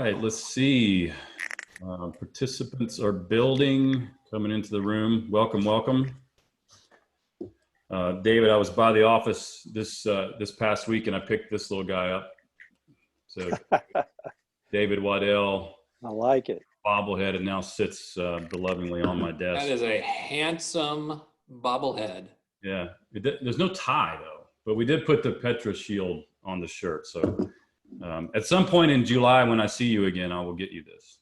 right, let's see. Participants are building, coming into the room. Welcome, welcome. David, I was by the office this past week and I picked this little guy up. So David Waddell. I like it. Bobblehead, and now sits belovingly on my desk. That is a handsome bobblehead. Yeah, there's no tie though, but we did put the Petra shield on the shirt. So at some point in July, when I see you again, I will get you this.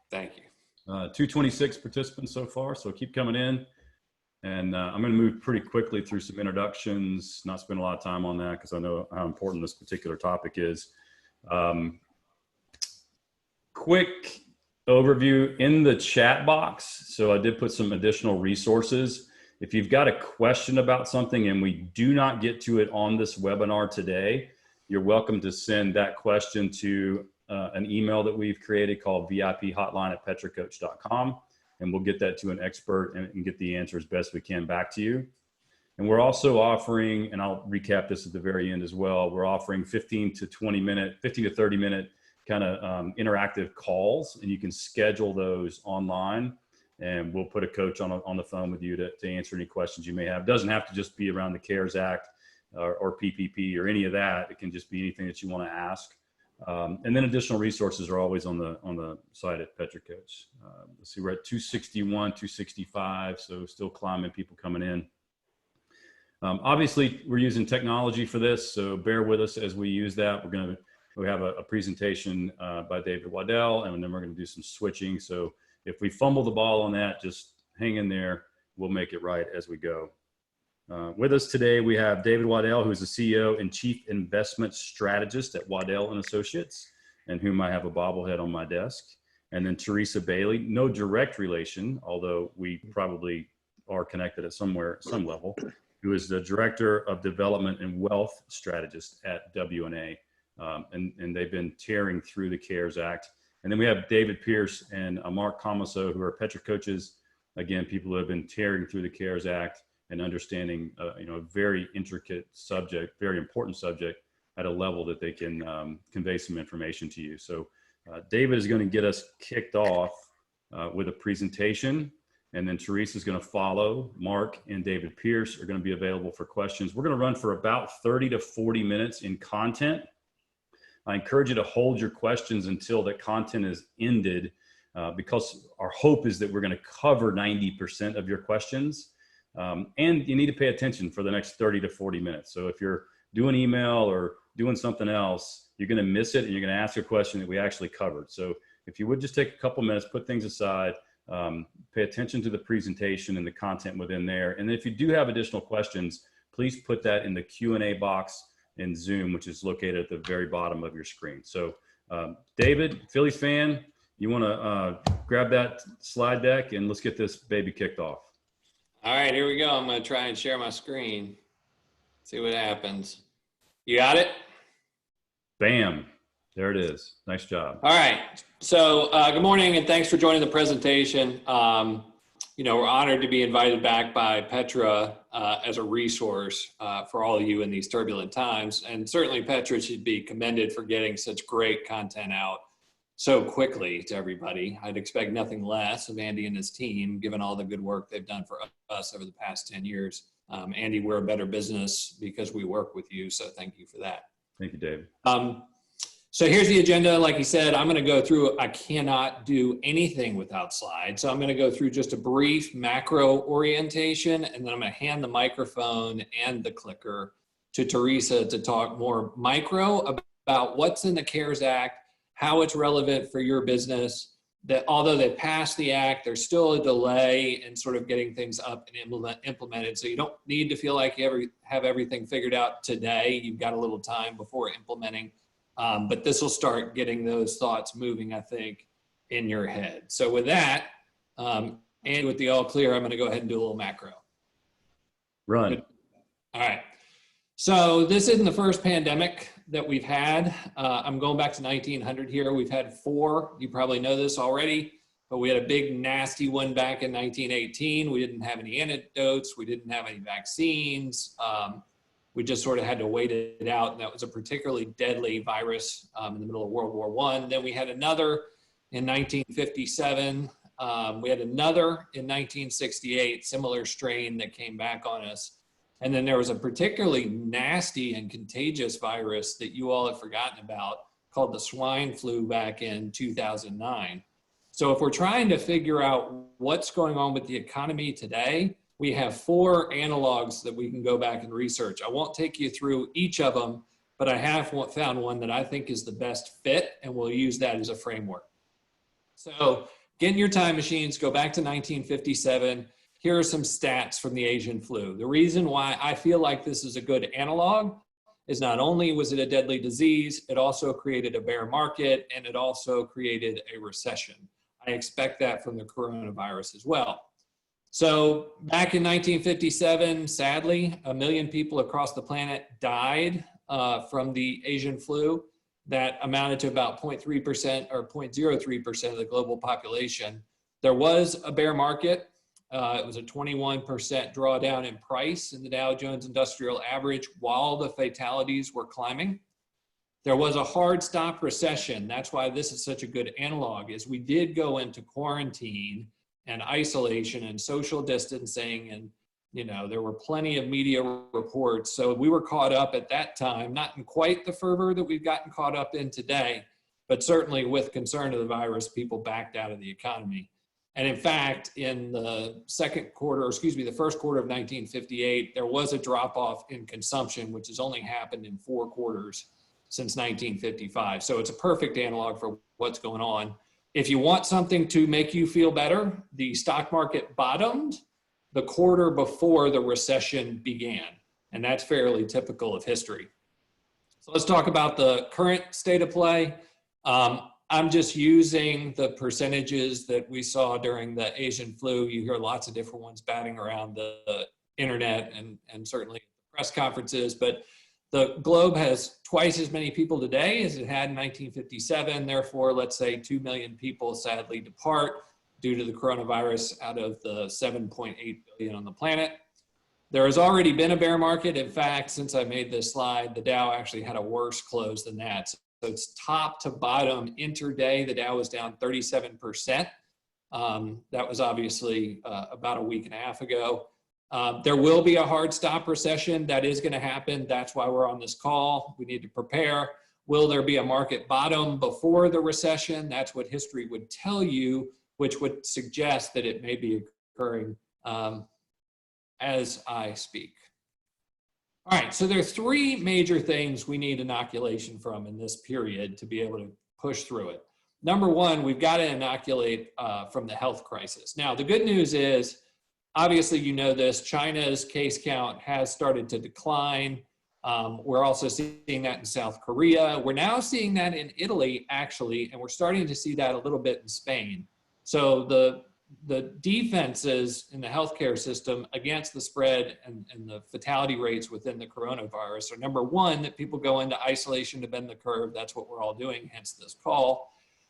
Thank you. 226 participants so far, so keep coming in. And I'm going to move pretty quickly through some introductions, not spend a lot of time on that because I know how important this particular topic is. Quick overview in the chat box. So I did put some additional resources. If you've got a question about something and we do not get to it on this webinar today, you're welcome to send that question to an email that we've created called viphotline@petracoach.com, and we'll get that to an expert and get the answer as best we can back to you. And we're also offering, and I'll recap this at the very end as well, we're offering 15 to 30 minute kind of interactive calls, and you can schedule those online, and we'll put a coach on the phone with you to answer any questions you may have. It doesn't have to just be around the CARES Act or PPP or any of that. It can just be anything that you want to ask. And then additional resources are always on the site at Petra Coach. Let's see, we're at 261, 265, so still climbing, people coming in. Obviously, we're using technology for this, so bear with us as we use that. We have a presentation by David Waddell, and then we're going to do some switching. So if we fumble the ball on that, just hang in there. We'll make it right as we go. With us today, we have David Waddell, who is the CEO and Chief Investment Strategist at Waddell & Associates, and whom I have a bobblehead on my desk. And then Teresa Bailey, no direct relation, although we probably are connected at some level, who is the Director of Development and Wealth Strategist at W&A. And they've been tearing through the CARES Act. And then we have David Pierce and Mark Comaso, who are Petra coaches. Again, people who have been tearing through the CARES Act and understanding, a very intricate subject, very important subject at a level that they can convey some information to you. So David is going to get us kicked off with a presentation, and then Teresa is going to follow. Mark and David Pierce are going to be available for questions. We're going to run for about 30 to 40 minutes in content. I encourage you to hold your questions until the content is ended, because our hope is that we're going to cover 90% of your questions. And you need to pay attention for the next 30 to 40 minutes. So if you're doing email or doing something else, you're going to miss it and you're going to ask a question that we actually covered. So if you would just take a couple minutes, put things aside, pay attention to the presentation and the content within there. And if you do have additional questions, please put that in the Q&A box in Zoom, which is located at the very bottom of your screen. So David, Phillies fan, you want to grab that slide deck and let's get this baby kicked off. All right, here we go. I'm going to try and share my screen. See what happens. You got it? Bam. There it is. Nice job. All right. So good morning and thanks for joining the presentation. We're honored to be invited back by Petra as a resource for all of you in these turbulent times. And certainly Petra should be commended for getting such great content out so quickly to everybody. I'd expect nothing less of Andy and his team, given all the good work they've done for us over the past 10 years. Andy, we're a better business because we work with you, so thank you for that. Thank you, David. So here's the agenda. Like he said, I'm going to go through, I cannot do anything without slides. So I'm going to go through just a brief macro orientation, and then I'm going to hand the microphone and the clicker to Teresa to talk more micro about what's in the CARES Act, how it's relevant for your business, that although they passed the act, there's still a delay in sort of getting things up and implemented. So you don't need to feel like you have everything figured out today. You've got a little time before implementing. But this will start getting those thoughts moving, I think, in your head. So with that, and with the all clear, I'm going to go ahead and do a little macro. Run. Good. All right. So this isn't the first pandemic that we've had. I'm going back to 1900 here. We've had 4. You probably know this already, but we had a big nasty one back in 1918. We didn't have any antidotes. We didn't have any vaccines. We just sort of had to wait it out. And that was a particularly deadly virus in the middle of World War I. Then we had another in 1957. We had another in 1968, similar strain that came back on us. And then there was a particularly nasty and contagious virus that you all have forgotten about called the swine flu back in 2009. So if we're trying to figure out what's going on with the economy today, we have 4 analogs that we can go back and research. I won't take you through each of them, but I have found one that I think is the best fit, and we'll use that as a framework. So get in your time machines, go back to 1957. Here are some stats from the Asian flu. The reason why I feel like this is a good analog is not only was it a deadly disease, it also created a bear market, and it also created a recession. I expect that from the coronavirus as well. So back in 1957, sadly, 1 million people across the planet died from the Asian flu. That amounted to about 0.3% or 0.03% of the global population. There was a bear market. It was a 21% drawdown in price in the Dow Jones Industrial Average while the fatalities were climbing. There was a hard stop recession. That's why this is such a good analog, is we did go into quarantine and isolation and social distancing, and there were plenty of media reports. So we were caught up at that time, not in quite the fervor that we've gotten caught up in today, but certainly with concern of the virus, people backed out of the economy. And in fact, in the first quarter of 1958, there was a drop off in consumption, which has only happened in 4 quarters since 1955. So it's a perfect analog for what's going on. If you want something to make you feel better, the stock market bottomed the quarter before the recession began, and that's fairly typical of history. So let's talk about the current state of play. I'm just using the percentages that we saw during the Asian flu. You hear lots of different ones batting around the internet and certainly press conferences, but the globe has twice as many people today as it had in 1957. Therefore, let's say 2 million people sadly depart due to the coronavirus out of the 7.8 billion on the planet. There has already been a bear market. In fact, since I made this slide, the Dow actually had a worse close than that. So it's top to bottom intraday. The Dow was down 37%. That was obviously about a week and a half ago. There will be a hard stop recession. That is going to happen. That's why we're on this call. We need to prepare. Will there be a market bottom before the recession? That's what history would tell you, which would suggest that it may be occurring as I speak. All right, so there are 3 major things we need inoculation from in this period to be able to push through it. Number 1, we've got to inoculate from the health crisis. Now, the good news is, obviously, you know this, China's case count has started to decline. We're also seeing that in South Korea. We're now seeing that in Italy, actually, and we're starting to see that a little bit in Spain. So the defenses in the healthcare system against the spread and the fatality rates within the coronavirus are, number 1, that people go into isolation to bend the curve. That's what we're all doing, hence this call.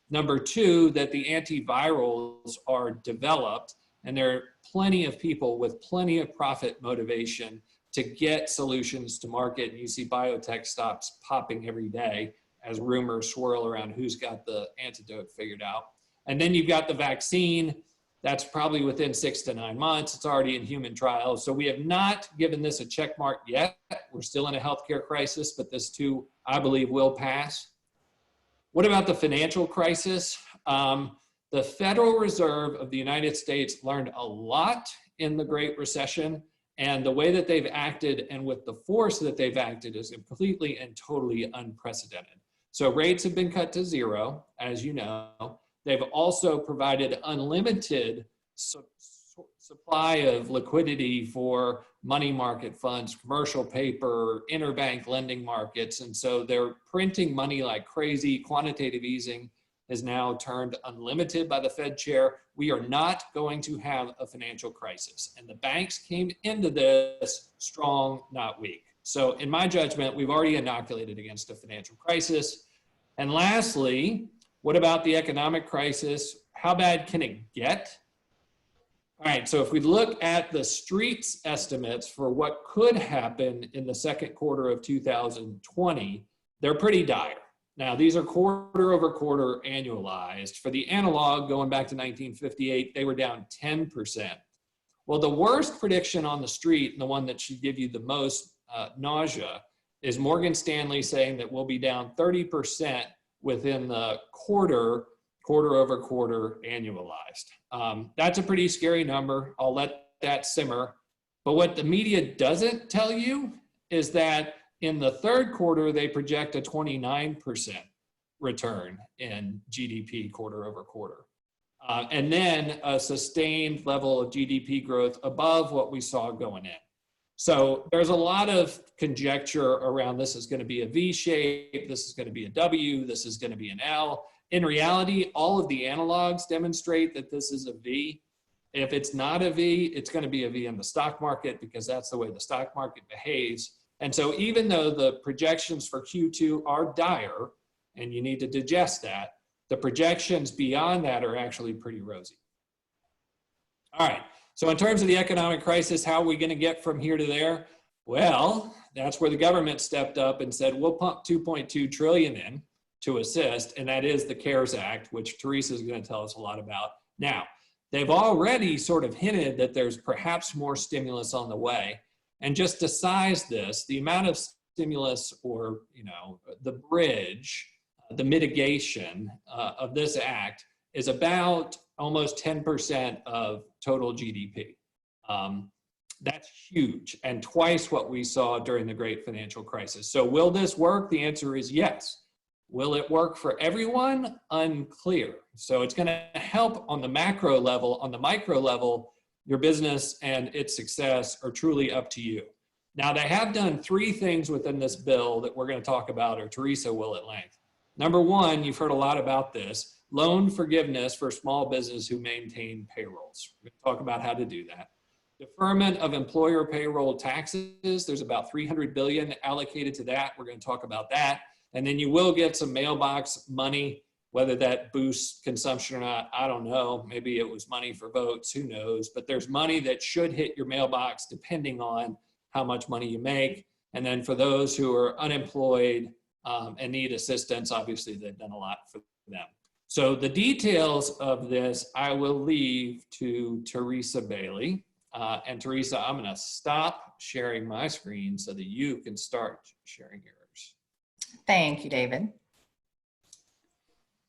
Number 2, that the antivirals are developed, and there are plenty of people with plenty of profit motivation to get solutions to market. And you see biotech stocks popping every day as rumors swirl around who's got the antidote figured out. And then you've got the vaccine. That's probably within 6 to 9 months. It's already in human trials. So we have not given this a check mark yet. We're still in a healthcare crisis, but this too, I believe, will pass. What about the financial crisis? The Federal Reserve of the United States learned a lot in the Great Recession, and the way that they've acted and with the force that they've acted is completely and totally unprecedented. So rates have been cut to 0, as you know. They've also provided unlimited supply of liquidity for money market funds, commercial paper, interbank lending markets. And so they're printing money like crazy. Quantitative easing is now turned unlimited by the Fed chair. We are not going to have a financial crisis. And the banks came into this strong, not weak. So in my judgment, we've already inoculated against a financial crisis. And lastly, what about the economic crisis? How bad can it get? All right, so if we look at the street's estimates for what could happen in the second quarter of 2020, they're pretty dire. Now, these are quarter over quarter annualized. For the analog, going back to 1958, they were down 10%. Well, the worst prediction on the street, and the one that should give you the most nausea, is Morgan Stanley saying that we'll be down 30% within the quarter over quarter annualized. That's a pretty scary number. I'll let that simmer. But what the media doesn't tell you is that in the third quarter, they project a 29% return in GDP quarter over quarter. And then a sustained level of GDP growth above what we saw going in. So there's a lot of conjecture around this is going to be a V shape, this is going to be a W, this is going to be an L. In reality, all of the analogs demonstrate that this is a V. If it's not a V, it's going to be a V in the stock market because that's the way the stock market behaves. And so even though the projections for Q2 are dire, and you need to digest that, the projections beyond that are actually pretty rosy. All right, so in terms of the economic crisis, how are we going to get from here to there? Well, that's where the government stepped up and said, we'll pump 2.2 trillion in to assist, and that is the CARES Act, which Teresa is going to tell us a lot about. Now, they've already sort of hinted that there's perhaps more stimulus on the way. And just to size this, the amount of stimulus or, the bridge, the mitigation of this act is about almost 10% of total GDP. That's huge and twice what we saw during the great financial crisis. So will this work? The answer is yes. Will it work for everyone? Unclear. So it's going to help on the macro level. On the micro level, your business and its success are truly up to you. Now, they have done three things within this bill that we're going to talk about, or Teresa will at length. Number one, you've heard a lot about this, loan forgiveness for small business who maintain payrolls. We're going to talk about how to do that. Deferment of employer payroll taxes. There's about $300 billion allocated to that. We're going to talk about that. And then you will get some mailbox money, whether that boosts consumption or not, I don't know. Maybe it was money for votes, who knows? But there's money that should hit your mailbox depending on how much money you make. And then for those who are unemployed and need assistance, obviously they've done a lot for them. So the details of this, I will leave to Teresa Bailey. And Teresa, I'm gonna stop sharing my screen so that you can start sharing yours. Thank you, David.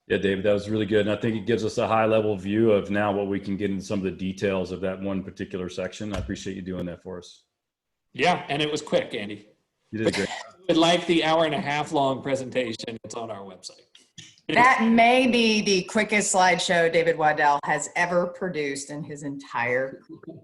Yeah, David, that was really good. And I think it gives us a high level view of now what we can get into some of the details of that one particular section. I appreciate you doing that for us. Yeah, and it was quick, Andy. You did great. But like the hour-and-a-half long presentation, it's on our website. That may be the quickest slideshow David Waddell has ever produced in his entire career.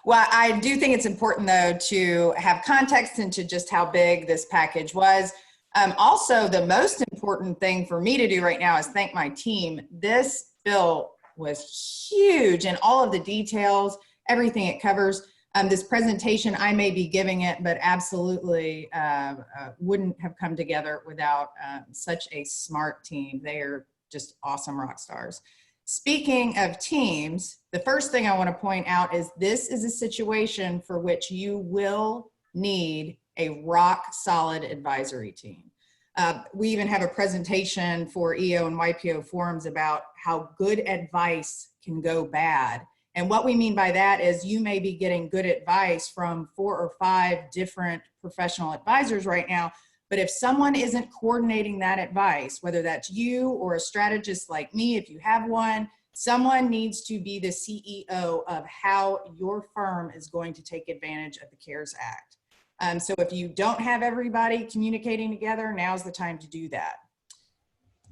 Well, I do think it's important, though, to have context into just how big this package was. Also, the most important thing for me to do right now is thank my team. This bill was huge in all of the details, everything it covers. This presentation, I may be giving it, but absolutely wouldn't have come together without such a smart team. They are just awesome rock stars. Speaking of teams, the first thing I want to point out is this is a situation for which you will need a rock solid advisory team. We even have a presentation for EO and YPO forums about how good advice can go bad. And what we mean by that is you may be getting good advice from 4 or 5 different professional advisors right now, but if someone isn't coordinating that advice, whether that's you or a strategist like me, if you have one, someone needs to be the CEO of how your firm is going to take advantage of the CARES Act. So if you don't have everybody communicating together, now's the time to do that.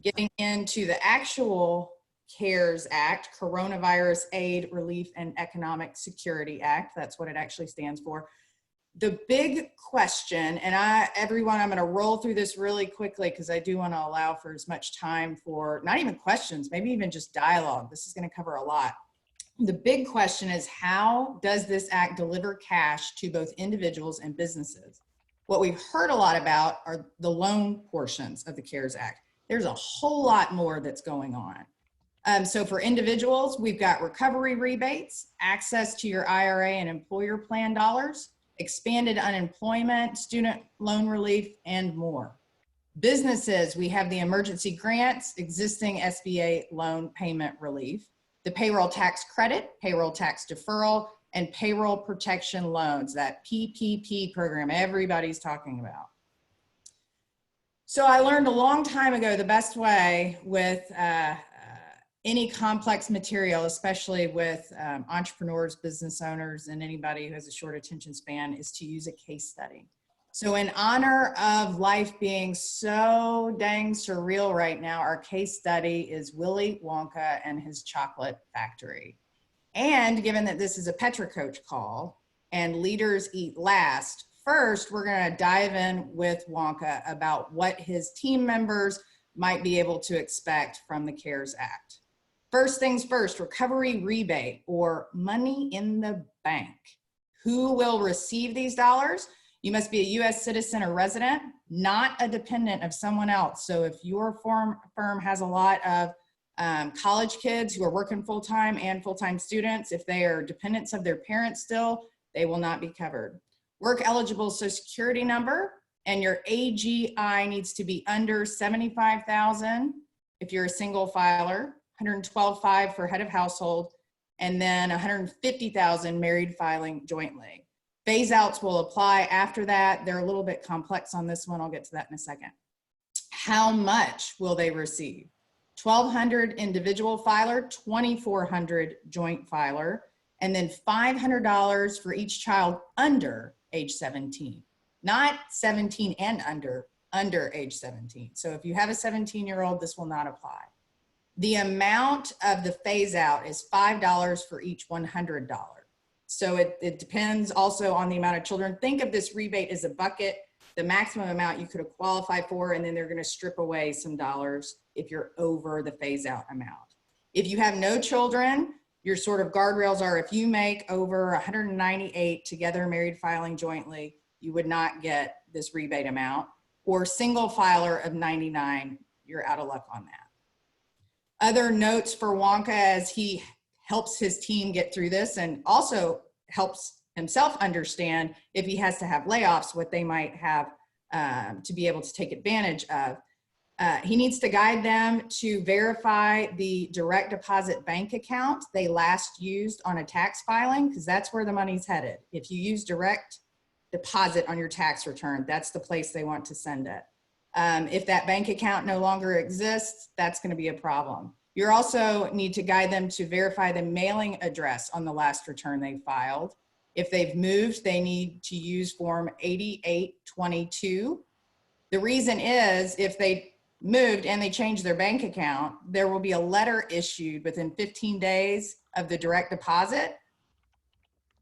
Getting into the actual CARES Act, Coronavirus Aid, Relief, and Economic Security Act, that's what it actually stands for. The big question, and everyone, I'm going to roll through this really quickly because I do want to allow for as much time for not even questions, maybe even just dialogue. This is going to cover a lot. The big question is, how does this act deliver cash to both individuals and businesses? What we've heard a lot about are the loan portions of the CARES Act. There's a whole lot more that's going on. So for individuals, we've got recovery rebates, access to your IRA and employer plan dollars, expanded unemployment, student loan relief, and more. Businesses, we have the emergency grants, existing SBA loan payment relief, the payroll tax credit, payroll tax deferral, and payroll protection loans, that PPP program everybody's talking about. So I learned a long time ago the best way with any complex material, especially with entrepreneurs, business owners, and anybody who has a short attention span, is to use a case study. So in honor of life being so dang surreal right now, our case study is Willy Wonka and his chocolate factory. And given that this is a Petra Coach call and leaders eat last, first, we're going to dive in with Wonka about what his team members might be able to expect from the CARES Act. First things first, recovery rebate or money in the bank. Who will receive these dollars? You must be a US citizen or resident, not a dependent of someone else. So if your firm has a lot of college kids who are working full-time and full-time students, if they are dependents of their parents still, they will not be covered. Work eligible Social Security number, and your AGI needs to be under 75,000 if you're a single filer, 112.5 for head of household, and then 150,000 married filing jointly. Phase outs will apply after that. They're a little bit complex on this one. I'll get to that in a second. How much will they receive? 1,200 individual filer, 2,400 joint filer, and then $500 for each child under age 17, not 17 and under age 17. So if you have a 17-year-old, this will not apply. The amount of the phase out is $5 for each $100. So it depends also on the amount of children. Think of this rebate as a bucket, the maximum amount you could have qualified for, and then they're going to strip away some dollars if you're over the phase out amount. If you have no children, your sort of guardrails are if you make over 198 together, married filing jointly, you would not get this rebate amount, or single filer of 99, you're out of luck on that. Other notes for Wonka as he helps his team get through this and also helps himself understand if he has to have layoffs, what they might have to be able to take advantage of. He needs to guide them to verify the direct deposit bank account they last used on a tax filing, because that's where the money's headed. If you use direct deposit on your tax return, that's the place they want to send it. If that bank account no longer exists, that's going to be a problem. You also need to guide them to verify the mailing address on the last return they filed. If they've moved, they need to use Form 8822. The reason is if they moved and they changed their bank account, there will be a letter issued within 15 days of the direct deposit.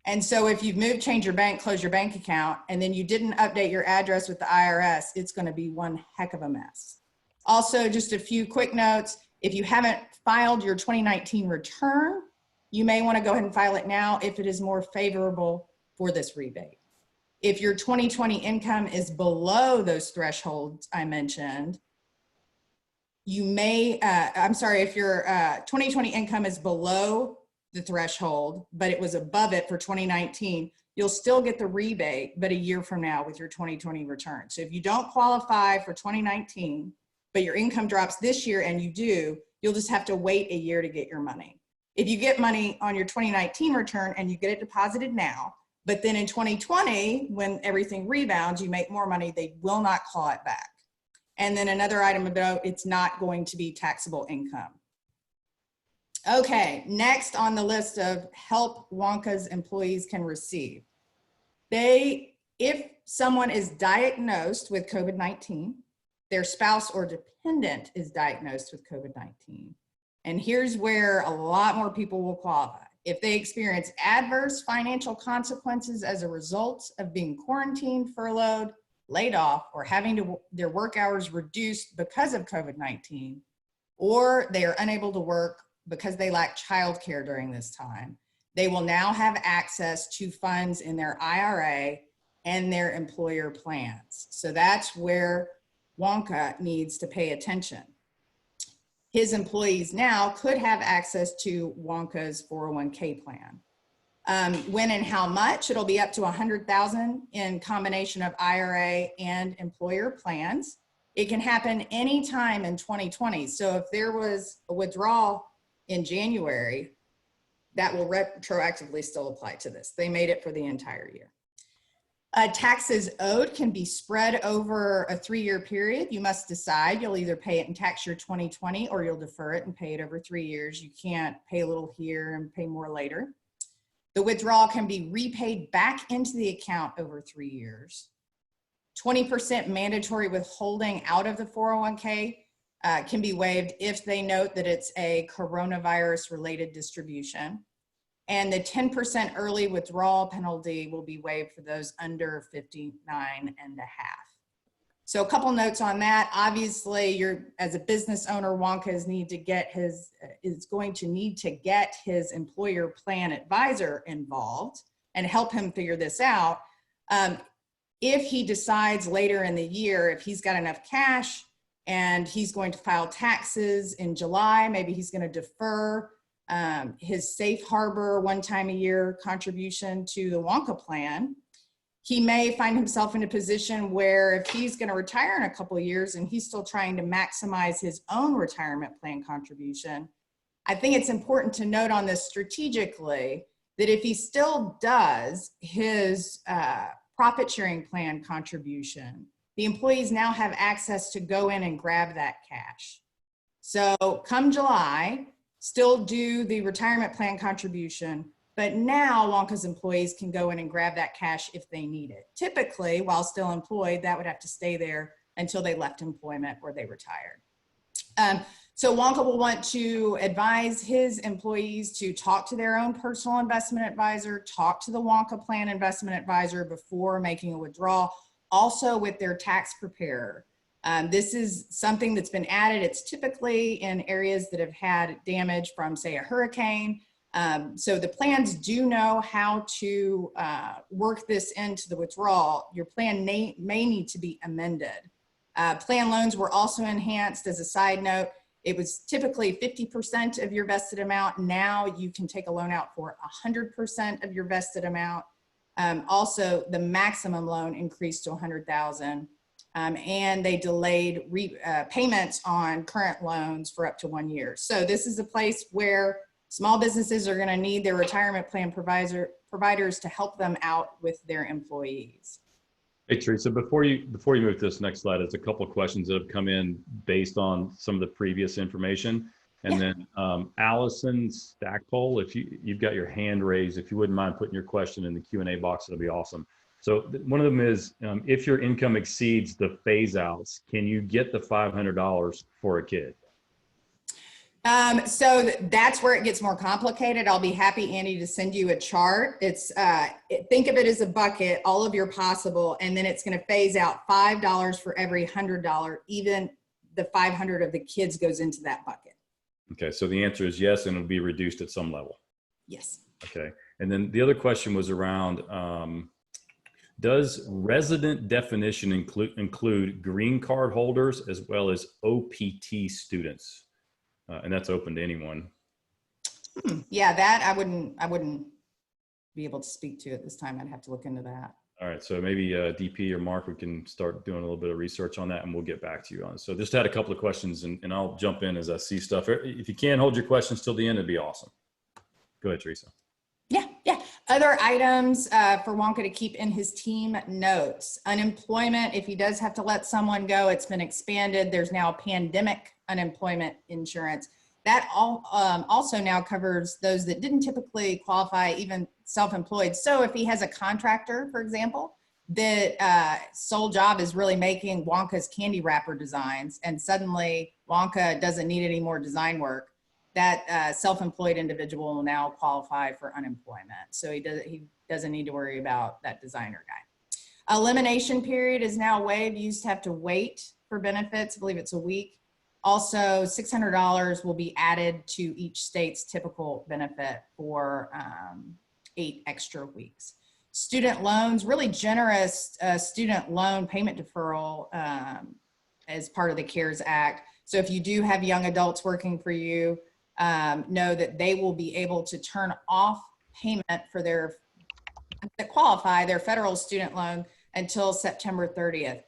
And so if you've moved, change your bank, close your bank account, and then you didn't update your address with the IRS, it's going to be one heck of a mess. Also, just a few quick notes. If you haven't filed your 2019 return, you may want to go ahead and file it now if it is more favorable for this rebate. If your 2020 income is below those thresholds I mentioned, you may, if your 2020 income is below the threshold, but it was above it for 2019, you'll still get the rebate, but a year from now with your 2020 return. So if you don't qualify for 2019, but your income drops this year and you do, you'll just have to wait a year to get your money. If you get money on your 2019 return and you get it deposited now, but then in 2020, when everything rebounds, you make more money, they will not claw it back. And then another item about it's not going to be taxable income. Okay, next on the list of help Wonka's employees can receive. If someone is diagnosed with COVID-19, their spouse or dependent is diagnosed with COVID-19. And here's where a lot more people will qualify. If they experience adverse financial consequences as a result of being quarantined, furloughed, laid off, or having their work hours reduced because of COVID-19, or they are unable to work because they lack childcare during this time, they will now have access to funds in their IRA and their employer plans. So that's where Wonka needs to pay attention. his employees now could have access to Wonka's 401k plan. When and how much, it'll be up to $100,000 in combination of IRA and employer plans. It can happen anytime in 2020. So if there was a withdrawal in January, that will retroactively still apply to this. They made it for the entire year. Taxes owed can be spread over a 3-year period. You must decide. You'll either pay it in tax year 2020 or you'll defer it and pay it over 3 years. You can't pay a little here and pay more later. The withdrawal can be repaid back into the account over 3 years. 20% mandatory withholding out of the 401k can be waived if they note that it's a coronavirus related distribution. And the 10% early withdrawal penalty will be waived for those under 59 and a half. So a couple notes on that. Obviously, as a business owner, Wonka is going to need to get his employer plan advisor involved and help him figure this out. If he decides later in the year, if he's got enough cash and he's going to file taxes in July, maybe he's going to defer his safe harbor one time a year contribution to the Wonka plan, he may find himself in a position where if he's going to retire in a couple of years and he's still trying to maximize his own retirement plan contribution, I think it's important to note on this strategically that if he still does his profit sharing plan contribution, the employees now have access to go in and grab that cash. So come July, still do the retirement plan contribution, but now Wonka's employees can go in and grab that cash if they need it. Typically, while still employed, that would have to stay there until they left employment or they retired. So Wonka will want to advise his employees to talk to their own personal investment advisor, talk to the Wonka plan investment advisor before making a withdrawal, also with their tax preparer. This is something that's been added. It's typically in areas that have had damage from, say, a hurricane. So the plans do know how to work this into the withdrawal. Your plan may need to be amended. Plan loans were also enhanced. As a side note, it was typically 50% of your vested amount. Now you can take a loan out for 100% of your vested amount. Also, the maximum loan increased to $100,000. And they delayed payments on current loans for up to 1 year. So this is a place where small businesses are going to need their retirement plan providers to help them out with their employees. Hey, Teresa, before you move to this next slide, there's a couple of questions that have come in based on some of the previous information. And then Allison Stackpole, if you've got your hand raised, if you wouldn't mind putting your question in the Q&A box, it'll be awesome. So one of them is, if your income exceeds the phase outs, can you get the $500 for a kid? So that's where it gets more complicated. I'll be happy, Andy, to send you a chart. It's think of it as a bucket, all of your possible, and then it's going to phase out $5 for every $100. Even the 500 of the kids goes into that bucket. Okay, so the answer is yes, and it'll be reduced at some level. Yes. Okay, and then the other question was around, does resident definition include green card holders as well as OPT students? And that's open to anyone. Yeah, that I wouldn't be able to speak to at this time. I'd have to look into that. All right, so maybe DP or Mark, we can start doing a little bit of research on that and we'll get back to you on it. So just had a couple of questions and I'll jump in as I see stuff. If you can hold your questions till the end, it'd be awesome. Go ahead, Teresa. Yeah. Other items for Wonka to keep in his team notes. Unemployment, if he does have to let someone go, it's been expanded. There's now pandemic unemployment insurance. That also now covers those that didn't typically qualify, even self-employed. So if he has a contractor, for example, that sole job is really making Wonka's candy wrapper designs, and suddenly Wonka doesn't need any more design work, that self-employed individual will now qualify for unemployment. So he doesn't need to worry about that designer guy. Elimination period is now waived. You used to have to wait for benefits. I believe it's a week. Also, $600 will be added to each state's typical benefit for 8 extra weeks. Student loans, really generous student loan payment deferral as part of the CARES Act. So if you do have young adults working for you, know that they will be able to turn off payment for their, that qualify, their federal student loan until September 30th.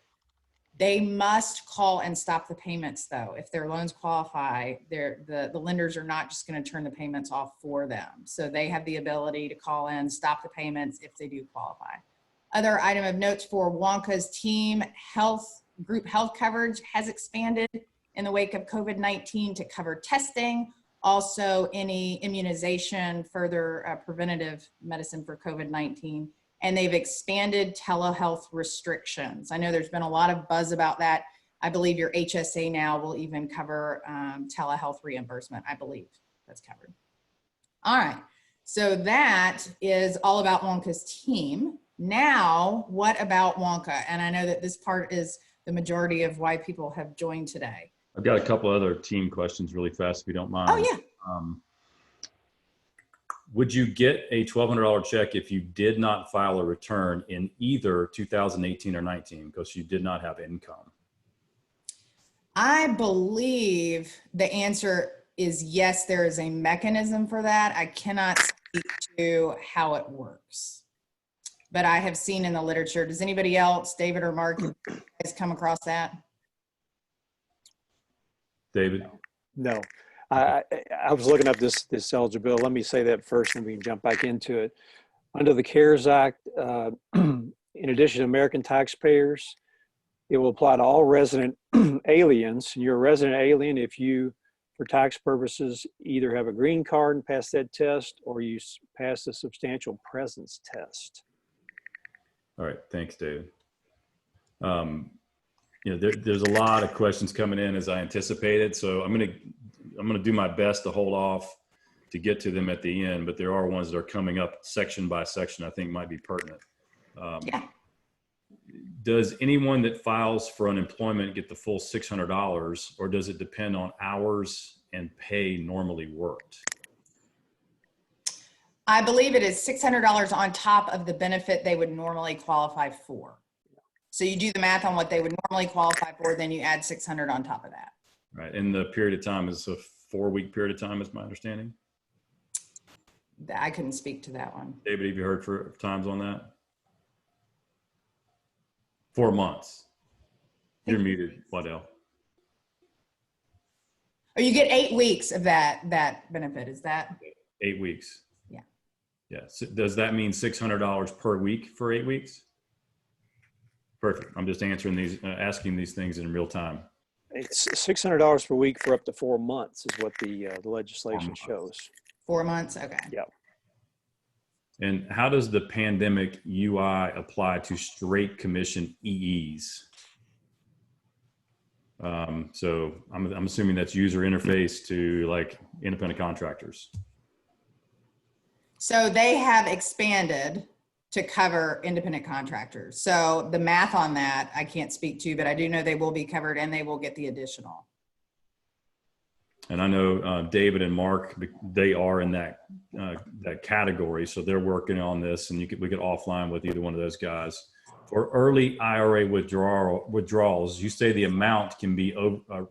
They must call and stop the payments though. If their loans qualify, the lenders are not just going to turn the payments off for them. So they have the ability to call in, stop the payments if they do qualify. Other item of notes for Wonka's team, group health coverage has expanded in the wake of COVID-19 to cover testing, also any immunization, further preventative medicine for COVID-19. And they've expanded telehealth restrictions. I know there's been a lot of buzz about that. I believe your HSA now will even cover telehealth reimbursement. I believe that's covered. All right, so that is all about Wonka's team. Now, what about Wonka? And I know that this part is the majority of why people have joined today. I've got a couple other team questions really fast, if you don't mind. Oh, yeah. Would you get a $1,200 check if you did not file a return in either 2018 or 19 because you did not have income? I believe the answer is yes, there is a mechanism for that. I cannot speak to how it works, but I have seen in the literature. Does anybody else, David or Mark, has come across that? David? No. I was looking up this eligibility. Let me say that first and we can jump back into it. Under the CARES Act, in addition to American taxpayers, it will apply to all resident aliens. And you're a resident alien if you, for tax purposes, either have a green card and pass that test or you pass the substantial presence test. All right, thanks, David. You know, there's a lot of questions coming in as I anticipated, so I'm gonna do my best to hold off to get to them at the end, but there are ones that are coming up section by section I think might be pertinent. Yeah. Does anyone that files for unemployment get the full $600, or does it depend on hours and pay normally worked? I believe it is $600 on top of the benefit they would normally qualify for. So you do the math on what they would normally qualify for, then you add 600 on top of that. Right, and the period of time is a 4-week period of time, is my understanding. I couldn't speak to that one. David, have you heard for times on that? 4 months. You're muted, Waddell. Oh, you get 8 weeks of that benefit, is that? 8 weeks. Yeah. Yeah, so does that mean $600 per week for 8 weeks? Perfect. I'm just answering these, asking these things in real time. It's $600 per week for up to 4 months is what the legislation shows. 4 months, okay. Yeah. And how does the pandemic UI apply to straight commission EEs? So I'm assuming that's user interface to like independent contractors. So they have expanded to cover independent contractors. So the math on that, I can't speak to, but I do know they will be covered and they will get the additional. And I know David and Mark, they are in that category. So they're working on this, and we could offline with either one of those guys. For early IRA withdrawals, you say the amount can be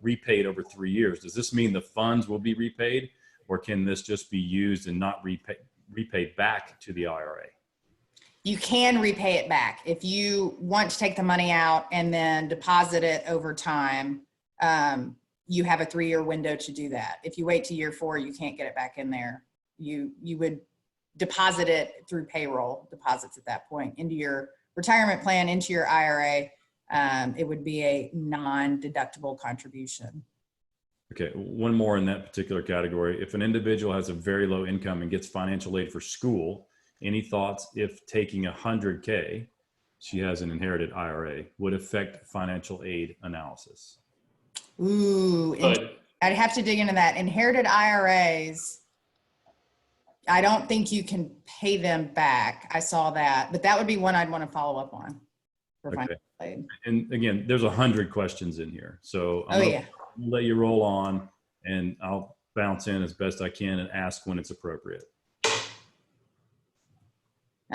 repaid over 3 years. Does this mean the funds will be repaid, or can this just be used and not repaid back to the IRA? You can repay it back. If you want to take the money out and then deposit it over time, you have a 3-year window to do that. If you wait to year 4, you can't get it back in there. You would deposit it through payroll deposits at that point into your retirement plan, into your IRA. It would be a non-deductible contribution. Okay, one more in that particular category. If an individual has a very low income and gets financial aid for school, any thoughts if taking $100K, she has an inherited IRA, would affect financial aid analysis? Ooh, I'd have to dig into that. Inherited IRAs, I don't think you can pay them back. I saw that, but that would be one I'd want to follow up on for financial aid. And again, there's 100 questions in here. So I'm gonna let you roll on and I'll bounce in as best I can and ask when it's appropriate.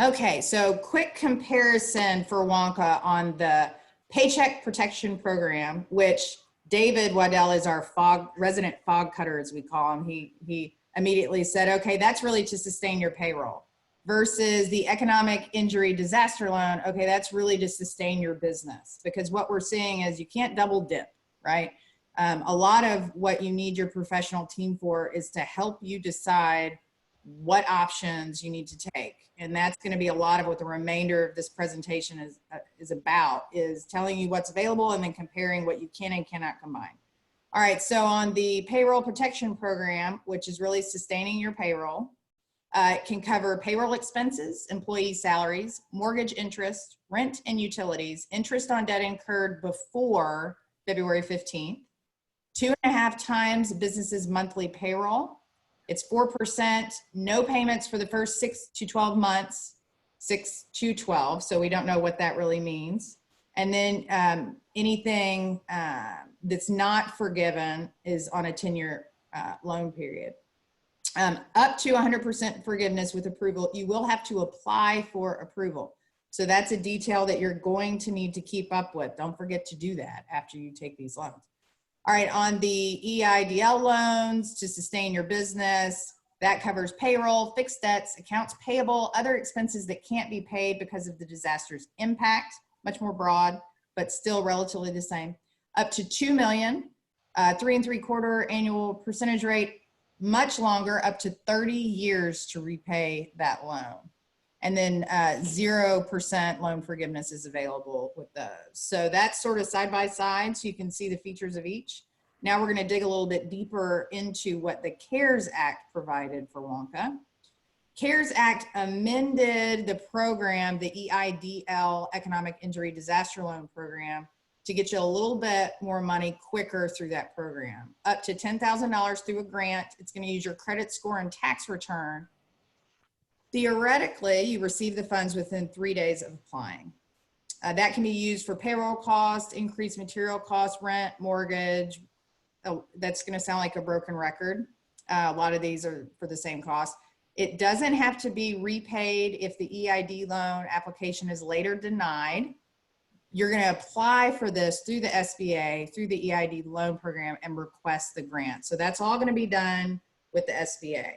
Okay, so quick comparison for Wonka on the Paycheck Protection Program, which David Waddell is our resident fog cutter, as we call him. He immediately said, okay, that's really to sustain your payroll, versus the economic injury disaster loan. Okay, that's really to sustain your business, because what we're seeing is you can't double dip, right? A lot of what you need your professional team for is to help you decide what options you need to take. And that's going to be a lot of what the remainder of this presentation is about, is telling you what's available and then comparing what you can and cannot combine. All right, so on the payroll protection program, which is really sustaining your payroll, it can cover payroll expenses, employee salaries, mortgage interest, rent and utilities, interest on debt incurred before February 15th, 2.5 times business's monthly payroll. It's 4%, no payments for the first 6 to 12 months, 6 to 12. So we don't know what that really means. And then anything that's not forgiven is on a 10-year loan period. Up to 100% forgiveness with approval, you will have to apply for approval. So that's a detail that you're going to need to keep up with. Don't forget to do that after you take these loans. All right, on the EIDL loans to sustain your business, that covers payroll, fixed debts, accounts payable, other expenses that can't be paid because of the disaster's impact, much more broad, but still relatively the same. Up to $2 million, 3.75% annual percentage rate, much longer, up to 30 years to repay that loan. And then 0% loan forgiveness is available with those. So that's sort of side by side, so you can see the features of each. Now we're going to dig a little bit deeper into what the CARES Act provided for Wonka. CARES Act amended the program, the EIDL, Economic Injury Disaster Loan Program, to get you a little bit more money quicker through that program. Up to $10,000 through a grant. It's going to use your credit score and tax return. Theoretically, you receive the funds within 3 days of applying. That can be used for payroll costs, increased material costs, rent, mortgage. Oh, that's going to sound like a broken record. A lot of these are for the same cost. It doesn't have to be repaid if the EID loan application is later denied. You're going to apply for this through the SBA, through the EID loan program, and request the grant. So that's all going to be done with the SBA.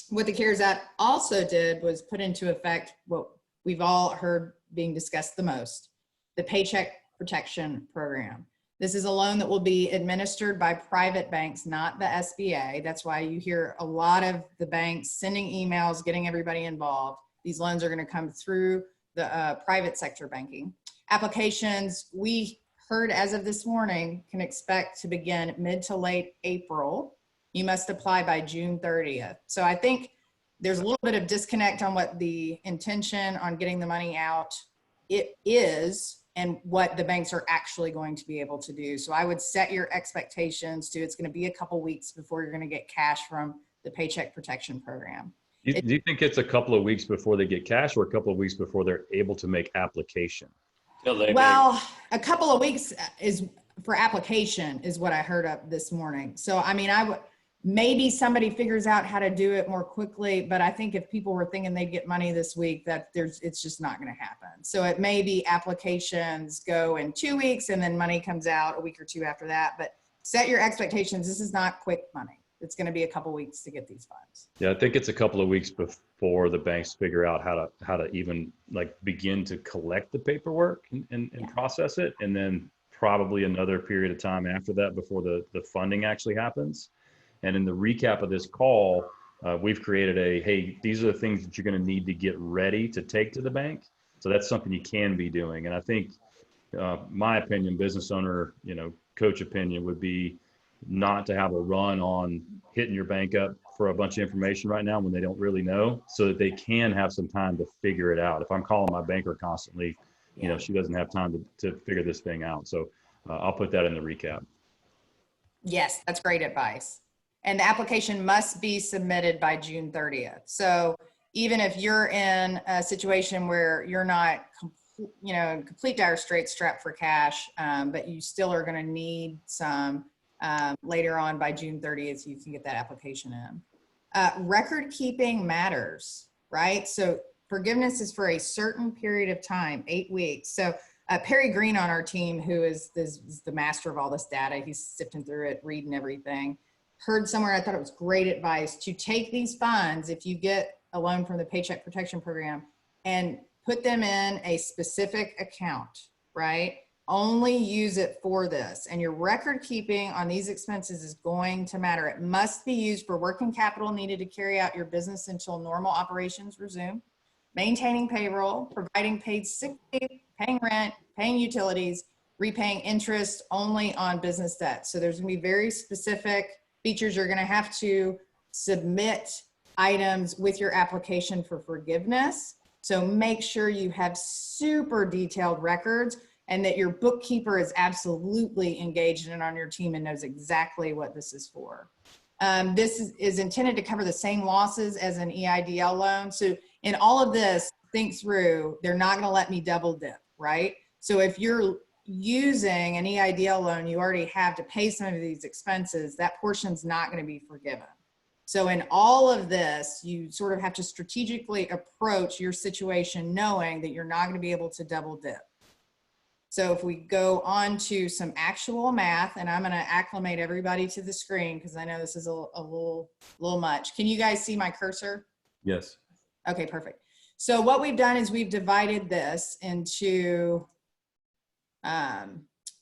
What the CARES Act also did was put into effect what we've all heard being discussed the most, the Paycheck Protection Program. This is a loan that will be administered by private banks, not the SBA. That's why you hear a lot of the banks sending emails, getting everybody involved. These loans are going to come through the private sector banking. Applications, we heard as of this morning, can expect to begin mid to late April. You must apply by June 30th. So I think there's a little bit of disconnect on what the intention on getting the money out it is and what the banks are actually going to be able to do. So I would set your expectations to it's going to be a couple weeks before you're going to get cash from the Paycheck Protection Program. Do you think it's a couple of weeks before they get cash, or a couple of weeks before they're able to make application? Well, a couple of weeks is for application is what I heard up this morning. So, I mean, maybe somebody figures out how to do it more quickly, but I think if people were thinking they'd get money this week, it's just not going to happen. So it may be applications go in 2 weeks and then money comes out a week or two after that, but set your expectations. This is not quick money. It's going to be a couple weeks to get these funds. Yeah, I think it's a couple of weeks before the banks figure out how to even like begin to collect the paperwork and process it. And then probably another period of time after that before the funding actually happens. And in the recap of this call, we've created hey, these are the things that you're going to need to get ready to take to the bank. So that's something you can be doing. And I think my opinion, business owner, coach opinion would be not to have a run on hitting your bank up for a bunch of information right now when they don't really know, so that they can have some time to figure it out. If I'm calling my banker constantly, she doesn't have time to figure this thing out. So I'll put that in the recap. Yes, that's great advice. And the application must be submitted by June 30th. So even if you're in a situation where you're not, in complete dire straits strapped for cash, but you still are going to need some later on by June 30th, so you can get that application in. Record keeping matters, right? So forgiveness is for a certain period of time, 8 weeks. So Perry Green on our team, who is the master of all this data, he's sifting through it, reading everything, heard somewhere, I thought it was great advice, to take these funds, if you get a loan from the Paycheck Protection Program, and put them in a specific account, right? Only use it for this. And your record keeping on these expenses is going to matter. It must be used for working capital needed to carry out your business until normal operations resume, maintaining payroll, providing paid sick leave, paying rent, paying utilities, repaying interest only on business debt. So there's gonna be very specific features. You're gonna have to submit items with your application for forgiveness. So make sure you have super detailed records and that your bookkeeper is absolutely engaged and on your team and knows exactly what this is for. This is intended to cover the same losses as an EIDL loan. So in all of this, think through, they're not gonna let me double dip, right? So if you're using an EIDL loan, you already have to pay some of these expenses, that portion's not gonna be forgiven. So in all of this, you sort of have to strategically approach your situation knowing that you're not gonna be able to double dip. So if we go on to some actual math, and I'm gonna acclimate everybody to the screen because I know this is a little much. Can you guys see my cursor? Yes. Okay, perfect. So what we've done is we've divided this into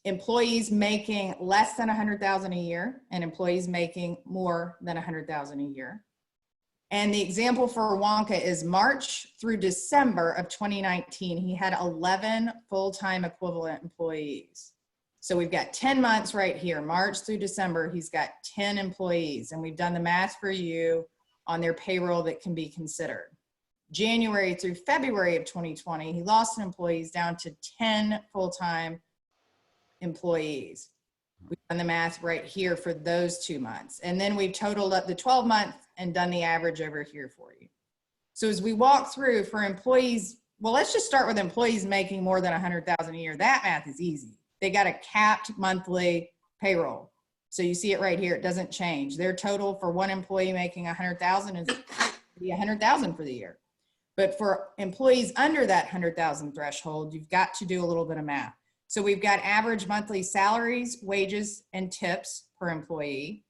employees making less than 100,000 a year and employees making more than 100,000 a year. And the example for Wonka is March through December of 2019, he had 11 full-time equivalent employees. So we've got 10 months right here, March through December, he's got 10 employees, and we've done the math for you on their payroll that can be considered. January through February of 2020, he lost employees down to 10 full-time employees. We've done the math right here for those 2 months. And then we've totaled up the 12 months and done the average over here for you. So as we walk through for employees, well, let's just start with employees making more than 100,000 a year. That math is easy. They got a capped monthly payroll. So you see it right here, it doesn't change. Their total for one employee making 100,000 is be 100,000 for the year. But for employees under that 100,000 threshold, you've got to do a little bit of math. So we've got average monthly salaries, wages, and tips per employee.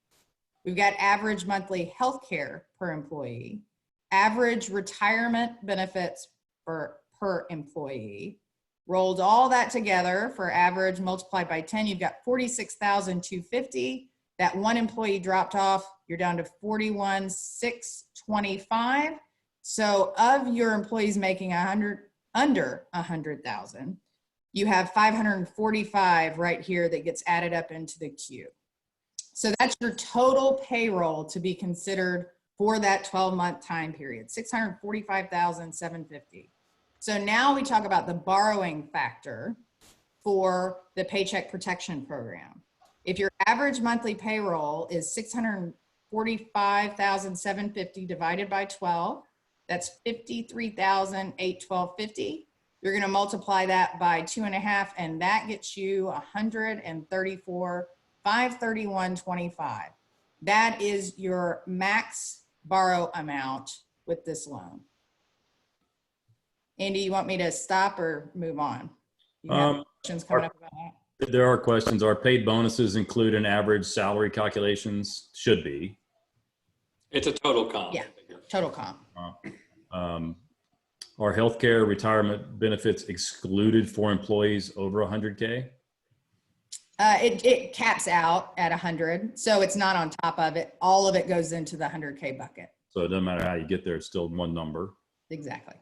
We've got average monthly health care per employee, average retirement benefits per employee. Rolled all that together for average multiplied by 10, you've got 46,250. That one employee dropped off, you're down to 41,625. So of your employees making under 100,000, you have 545 right here that gets added up into the queue. So that's your total payroll to be considered for that 12-month time period, 645,750. So now we talk about the borrowing factor for the Paycheck Protection Program. If your average monthly payroll is 645,750 divided by 12, that's 53,812.50. You're going to multiply that by 2.5, and that gets you 134,531.25. That is your max borrow amount with this loan. Andy, you want me to stop or move on? You have questions coming up about that? There are questions. Are paid bonuses include in average salary calculations? Should be. It's a total comp. Yeah, total comp. Are healthcare retirement benefits excluded for employees over 100K? It caps out at 100, so it's not on top of it. All of it goes into the 100K bucket. So it doesn't matter how you get there, it's still one number. Exactly.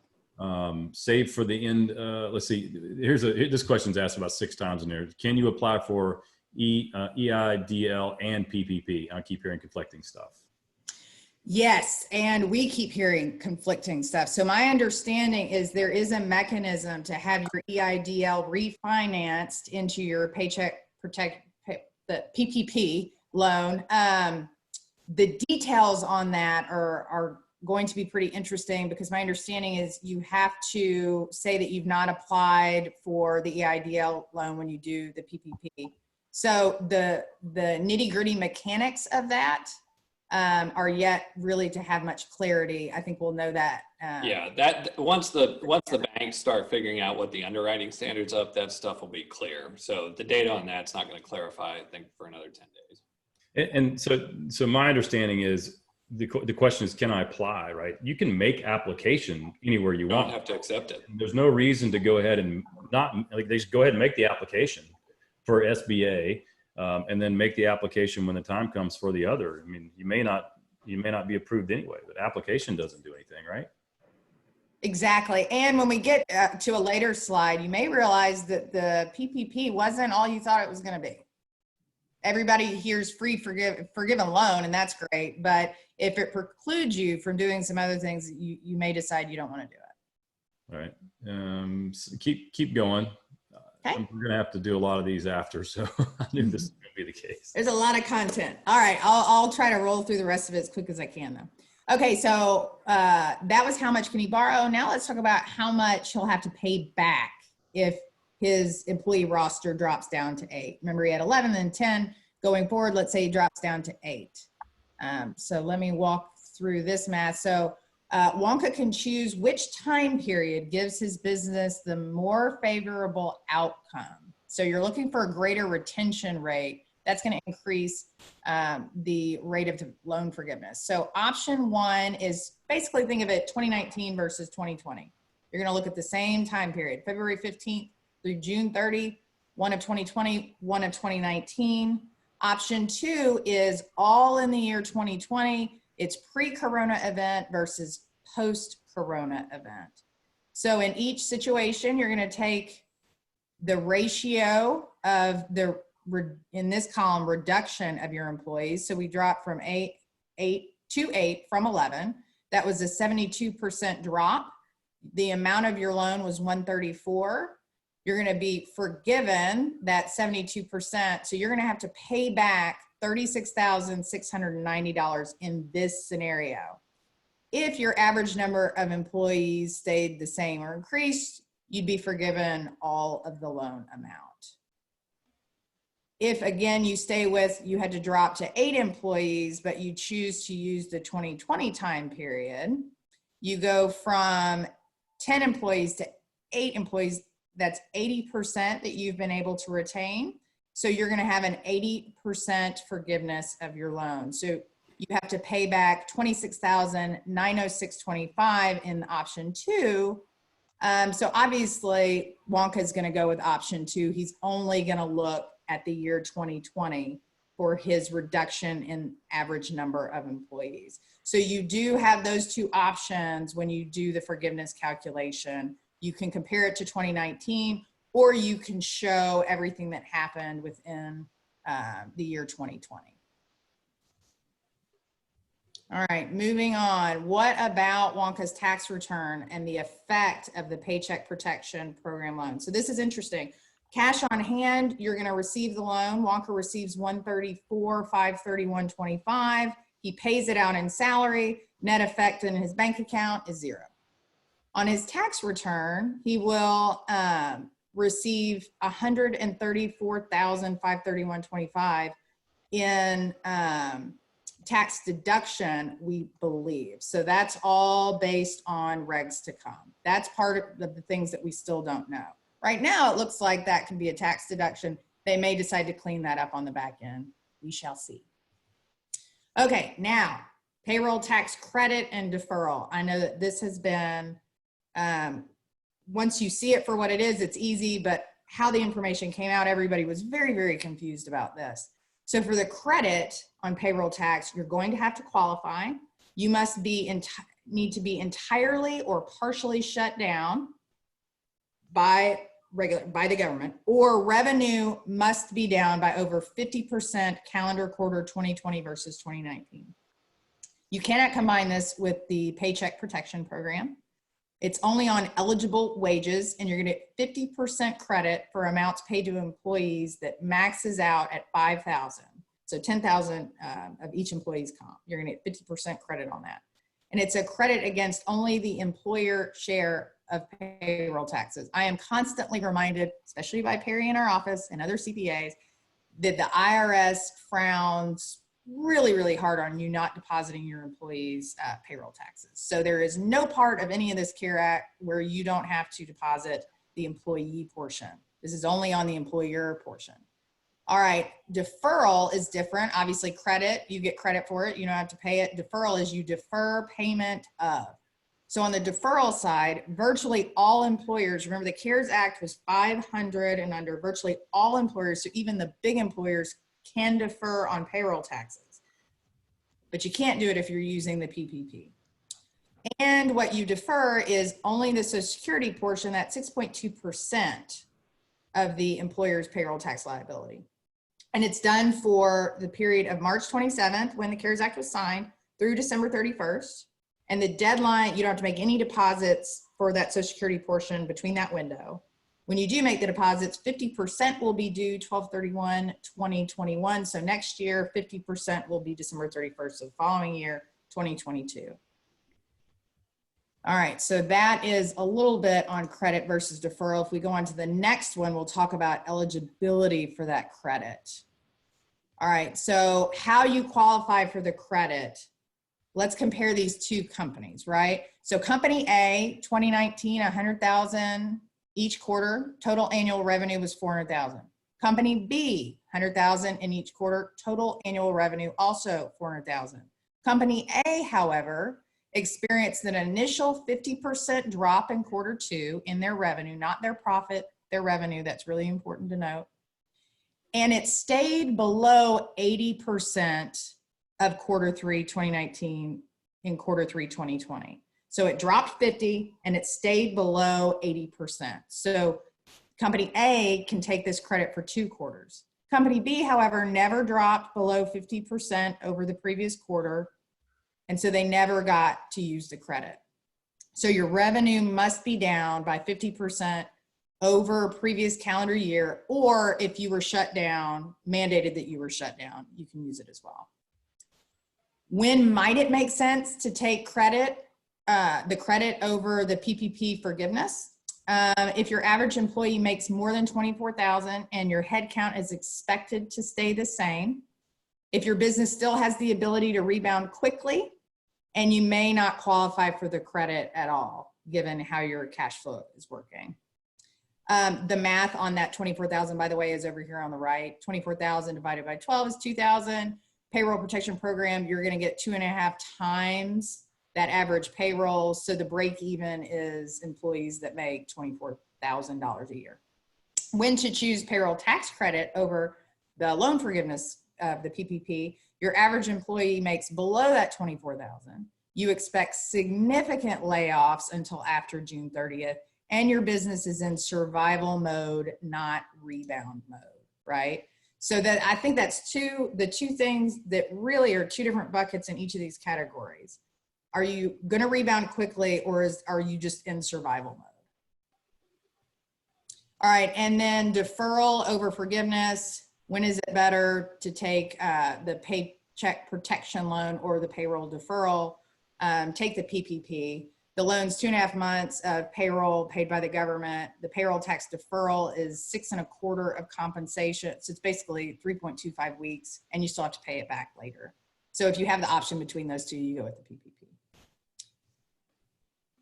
Save for the end. Let's see. This question's asked about 6 times in there. Can you apply for EIDL and PPP? I keep hearing conflicting stuff. Yes, and we keep hearing conflicting stuff. So my understanding is there is a mechanism to have your EIDL refinanced into your Paycheck Protect, the PPP loan. The details on that are going to be pretty interesting because my understanding is you have to say that you've not applied for the EIDL loan when you do the PPP. So the nitty-gritty mechanics of that, are yet really to have much clarity. I think we'll know that. Yeah, that once the banks start figuring out what the underwriting standards of, that stuff will be clear. So the data on that's not going to clarify, I think, for another 10 days. And so my understanding is the question is, can I apply, right? You can make application anywhere you You don't want. have to accept it. There's no reason to go ahead and not, like, they just go ahead and make the application for SBA, and then make the application when the time comes for the other. I mean, you may not be approved anyway, but application doesn't do anything, right? Exactly. And when we get to a later slide, you may realize that the PPP wasn't all you thought it was going to be. Everybody hears free forgiven loan, and that's great. But if it precludes you from doing some other things, you may decide you don't want to do it. All right. So keep going. Okay. We're going to have to do a lot of these after, so I knew this was going to be the case. There's a lot of content. All right. I'll try to roll through the rest of it as quick as I can, though. Okay. So that was how much can he borrow. Now let's talk about how much he'll have to pay back if his employee roster drops down to 8. Remember, he had 11 and 10. Going forward, let's say he drops down to 8. So let me walk through this math. So Wonka can choose which time period gives his business the more favorable outcome. So you're looking for a greater retention rate. That's going to increase the rate of loan forgiveness. So option 1 is basically, think of it 2019 versus 2020. You're going to look at the same time period, February 15th through June 30, one of 2020, one of 2019. Option 2 is all in the year 2020. It's pre-corona event versus post-corona event. So in each situation, you're going to take the ratio of in this column, reduction of your employees. So we dropped from 8 to 8 from 11. That was a 72% drop. The amount of your loan was 134. You're going to be forgiven that 72%. So you're going to have to pay back $36,690 in this scenario. If your average number of employees stayed the same or increased, you'd be forgiven all of the loan amount. If, again, you had to drop to 8 employees, but you choose to use the 2020 time period, you go from 10 employees to 8 employees. That's 80% that you've been able to retain. So you're going to have an 80% forgiveness of your loan. So you have to pay back $26,906.25 in option 2. So obviously Wonka is going to go with option 2. He's only going to look at the year 2020 for his reduction in average number of employees. So you do have those 2 options when you do the forgiveness calculation. You can compare it to 2019, or you can show everything that happened within the year 2020. All right, moving on. What about Wonka's tax return and the effect of the Paycheck Protection Program loan? So this is interesting. Cash on hand, you're going to receive the loan. Wonka receives $134,531.25. He pays it out in salary. Net effect in his bank account is 0. On his tax return, he will receive $134,531.25 in tax deduction, we believe. So that's all based on regs to come. That's part of the things that we still don't know. Right now, it looks like that can be a tax deduction. They may decide to clean that up on the back end. We shall see. Okay, now, payroll tax credit and deferral. I know that this has been, once you see it for what it is, it's easy, but how the information came out, everybody was very, very confused about this. So for the credit on payroll tax, you're going to have to qualify. You must need to be entirely or partially shut down by the government, or revenue must be down by over 50% calendar quarter 2020 versus 2019. You cannot combine this with the Paycheck Protection Program. It's only on eligible wages, and you're going to get 50% credit for amounts paid to employees that maxes out at 5,000. So 10,000 of each employee's comp. You're going to get 50% credit on that. And it's a credit against only the employer share of payroll taxes. I am constantly reminded, especially by Perry in our office and other CPAs, that the IRS frowns really, really hard on you not depositing your employees' payroll taxes. So there is no part of any of this CARE Act where you don't have to deposit the employee portion. This is only on the employer portion. All right, deferral is different. Obviously credit, you get credit for it, you don't have to pay it. Deferral is you defer payment of. So on the deferral side, virtually all employers, remember the CARES Act was 500 and under, virtually all employers, so even the big employers can defer on payroll taxes, but you can't do it if you're using the PPP. And what you defer is only the Social Security portion, that 6.2% of the employer's payroll tax liability. And it's done for the period of March 27th, when the CARES Act was signed, through December 31st. And the deadline, you don't have to make any deposits for that Social Security portion between that window. When you do make the deposits, 50% will be due 12/31/2021. So next year, 50% will be December 31st of the following year, 2022. All right, so that is a little bit on credit versus deferral. If we go on to the next one, we'll talk about eligibility for that credit. All right, so how you qualify for the credit. Let's compare these two companies, right? So company A, 2019, 100,000 each quarter, total annual revenue was 400,000. Company B, 100,000 in each quarter, total annual revenue also 400,000. Company A, however, experienced an initial 50% drop in quarter two in their revenue, not their profit, their revenue. That's really important to note. And it stayed below 80% of quarter three, 2019 in quarter three, 2020. So it dropped 50 and it stayed below 80%. So company A can take this credit for 2 quarters. Company B, however, never dropped below 50% over the previous quarter. And so they never got to use the credit. So your revenue must be down by 50% over a previous calendar year, or if you were shut down, mandated that you were shut down, you can use it as well. When might it make sense to take credit, the credit over the PPP forgiveness? If your average employee makes more than 24,000 and your headcount is expected to stay the same, if your business still has the ability to rebound quickly, and you may not qualify for the credit at all, given how your cash flow is working. The math on that 24,000, by the way, is over here on the right. 24,000 divided by 12 is 2,000. Payroll protection program, you're going to get 2.5 times that average payroll. So the break even is employees that make $24,000 a year. When to choose payroll tax credit over the loan forgiveness of the PPP, your average employee makes below that 24,000. You expect significant layoffs until after June 30th, and your business is in survival mode, not rebound mode, right? So that I think that's the two things that really are 2 different buckets in each of these categories. Are you going to rebound quickly, or are you just in survival mode? All right, and then deferral over forgiveness. When is it better to take the Paycheck protection loan or the payroll deferral? Take the PPP. The loan's 2.5 months of payroll paid by the government. The payroll tax deferral is 6.25 of compensation. So it's basically 3.25 weeks, and you still have to pay it back later. So if you have the option between those two, you go with the PPP.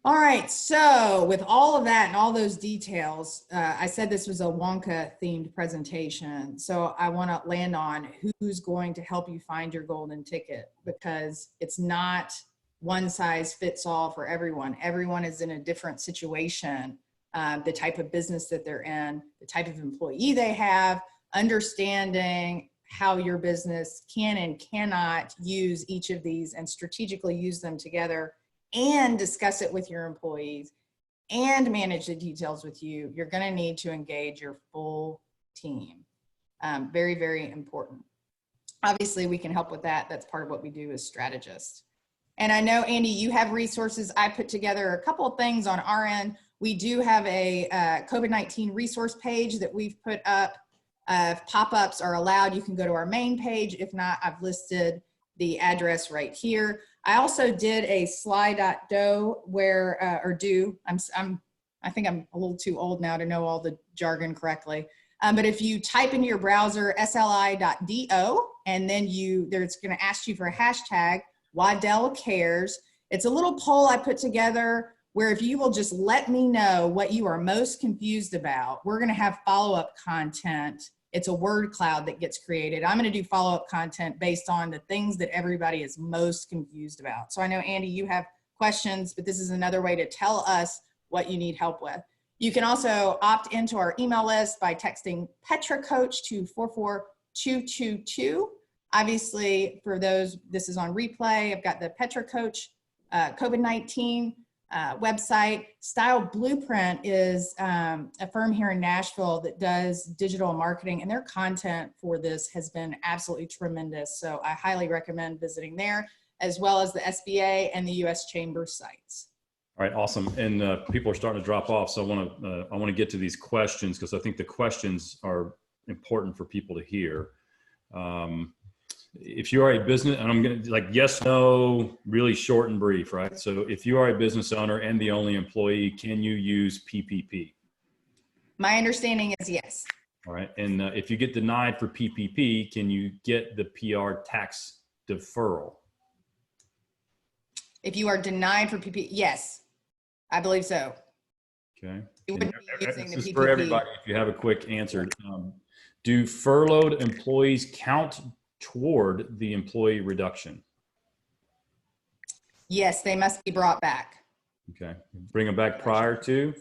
All right, so with all of that and all those details, I said this was a Wonka themed presentation. So I want to land on who's going to help you find your golden ticket, because it's not one size fits all for everyone. Everyone is in a different situation, the type of business that they're in, the type of employee they have, understanding how your business can and cannot use each of these and strategically use them together, and discuss it with your employees and manage the details with you. You're going to need to engage your full team. Very, very important. Obviously, we can help with that. That's part of what we do as strategists. And I know, Andy, you have resources. I put together a couple of things on our end. We do have a COVID-19 resource page that we've put up. If pop-ups are allowed, you can go to our main page. If not, I've listed the address right here. I also did a sly.do where, I think I'm a little too old now to know all the jargon correctly. But if you type into your browser sli.do, and then there's going to ask you for a hashtag, Waddell Cares. It's a little poll I put together where if you will just let me know what you are most confused about, we're going to have follow-up content. It's a word cloud that gets created. I'm going to do follow-up content based on the things that everybody is most confused about. So I know, Andy, you have questions, but this is another way to tell us what you need help with. You can also opt into our email list by texting Petra Coach to 44222. Obviously, for those, this is on replay. I've got the Petra Coach COVID-19 website. Style Blueprint is a firm here in Nashville that does digital marketing, and their content for this has been absolutely tremendous. So I highly recommend visiting there, as well as the SBA and the U.S. Chamber sites. All right, awesome. And people are starting to drop off, so I want to get to these questions because I think the questions are important for people to hear. If you are a business, and I'm going to like yes, no, really short and brief, right? So if you are a business owner and the only employee, can you use PPP? My understanding is yes. All right. And if you get denied for PPP, can you get the PR tax deferral? If you are denied for PPP, yes, I believe so. Okay. You wouldn't be using This the is PPP. for everybody. If you have a quick answer, do furloughed employees count toward the employee reduction? Yes, they must be brought back. Okay. Bring them back prior to?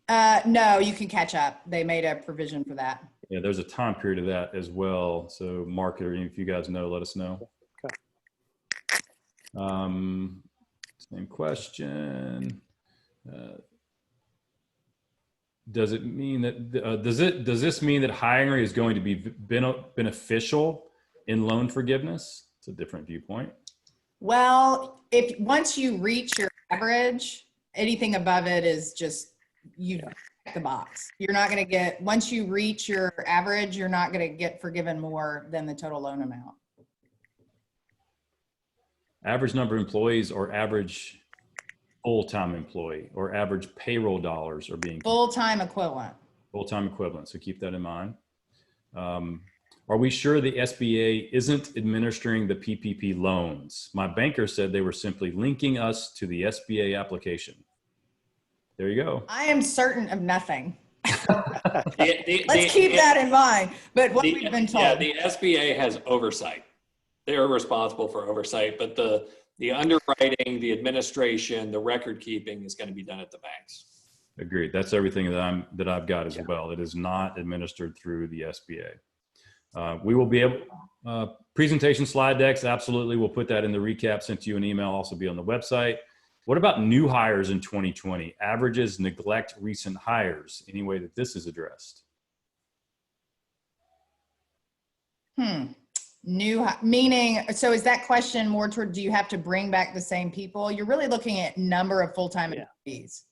No, you can catch up. They made a provision for that. Yeah, there's a time period of that as well. So Mark, or if you guys know, let us know. Okay. Same question. Does it mean that, does this mean that hiring is going to be beneficial in loan forgiveness? It's a different viewpoint. Well, once you reach your average, anything above it is just, you check the box. You're not going to get, once you reach your average, you're not going to get forgiven more than the total loan amount. Average number of employees or average full-time employee or average payroll dollars are being full-time equivalent. Full-time equivalent. So keep that in mind. Are we sure the SBA isn't administering the PPP loans? My banker said they were simply linking us to the SBA application. There you go. I am certain of nothing. Let's keep that in mind. But what we've been told. Yeah, the SBA has oversight. They're responsible for oversight, but the underwriting, the administration, the record keeping is going to be done at the banks. Agreed. That's everything that I've got as well. It is not administered through the SBA. We will be able, presentation slide decks, absolutely. We'll put that in the recap sent to you an email, also be on the website. What about new hires in 2020? Averages neglect recent hires. Any way that this is addressed? New, meaning, so is that question more toward, do you have to bring back the same people? You're really looking at number of full-time employees.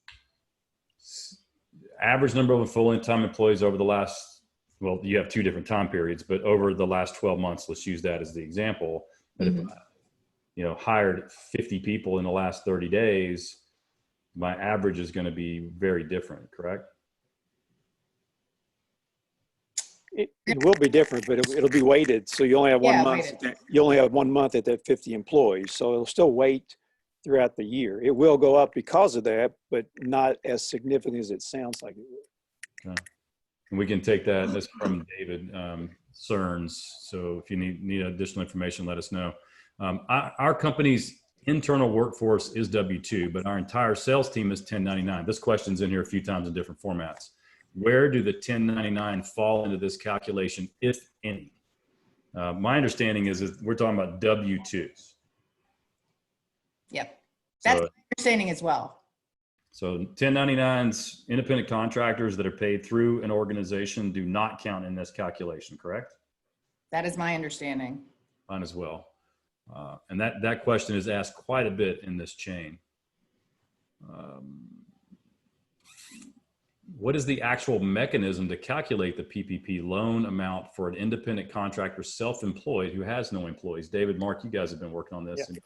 Average number of full-time employees over the last, well, you have two different time periods, but over the last 12 months, let's use that as the example. That if I, hired 50 people in the last 30 days, my average is going to be very different, correct? It will be different, but it'll be weighted. So you only have 1 month. You only have 1 month at that 50 employees. So it'll still weight throughout the year. It will go up because of that, but not as significant as it sounds like it would. Okay. And we can take that. That's from David Cerns. So if you need additional information, let us know. Our company's internal workforce is W-2, but our entire sales team is 1099. This question's in here a few times in different formats. Where do the 1099 fall into this calculation, if any? My understanding is we're talking about W-2s. Yep. That's my understanding as well. So 1099s, independent contractors that are paid through an organization do not count in this calculation, correct? That is my understanding. Mine as well. And that question is asked quite a bit in this chain. What is the actual mechanism to calculate the PPP loan amount for an independent contractor self-employed who has no employees? David, Mark, you guys have been working on this. Yeah.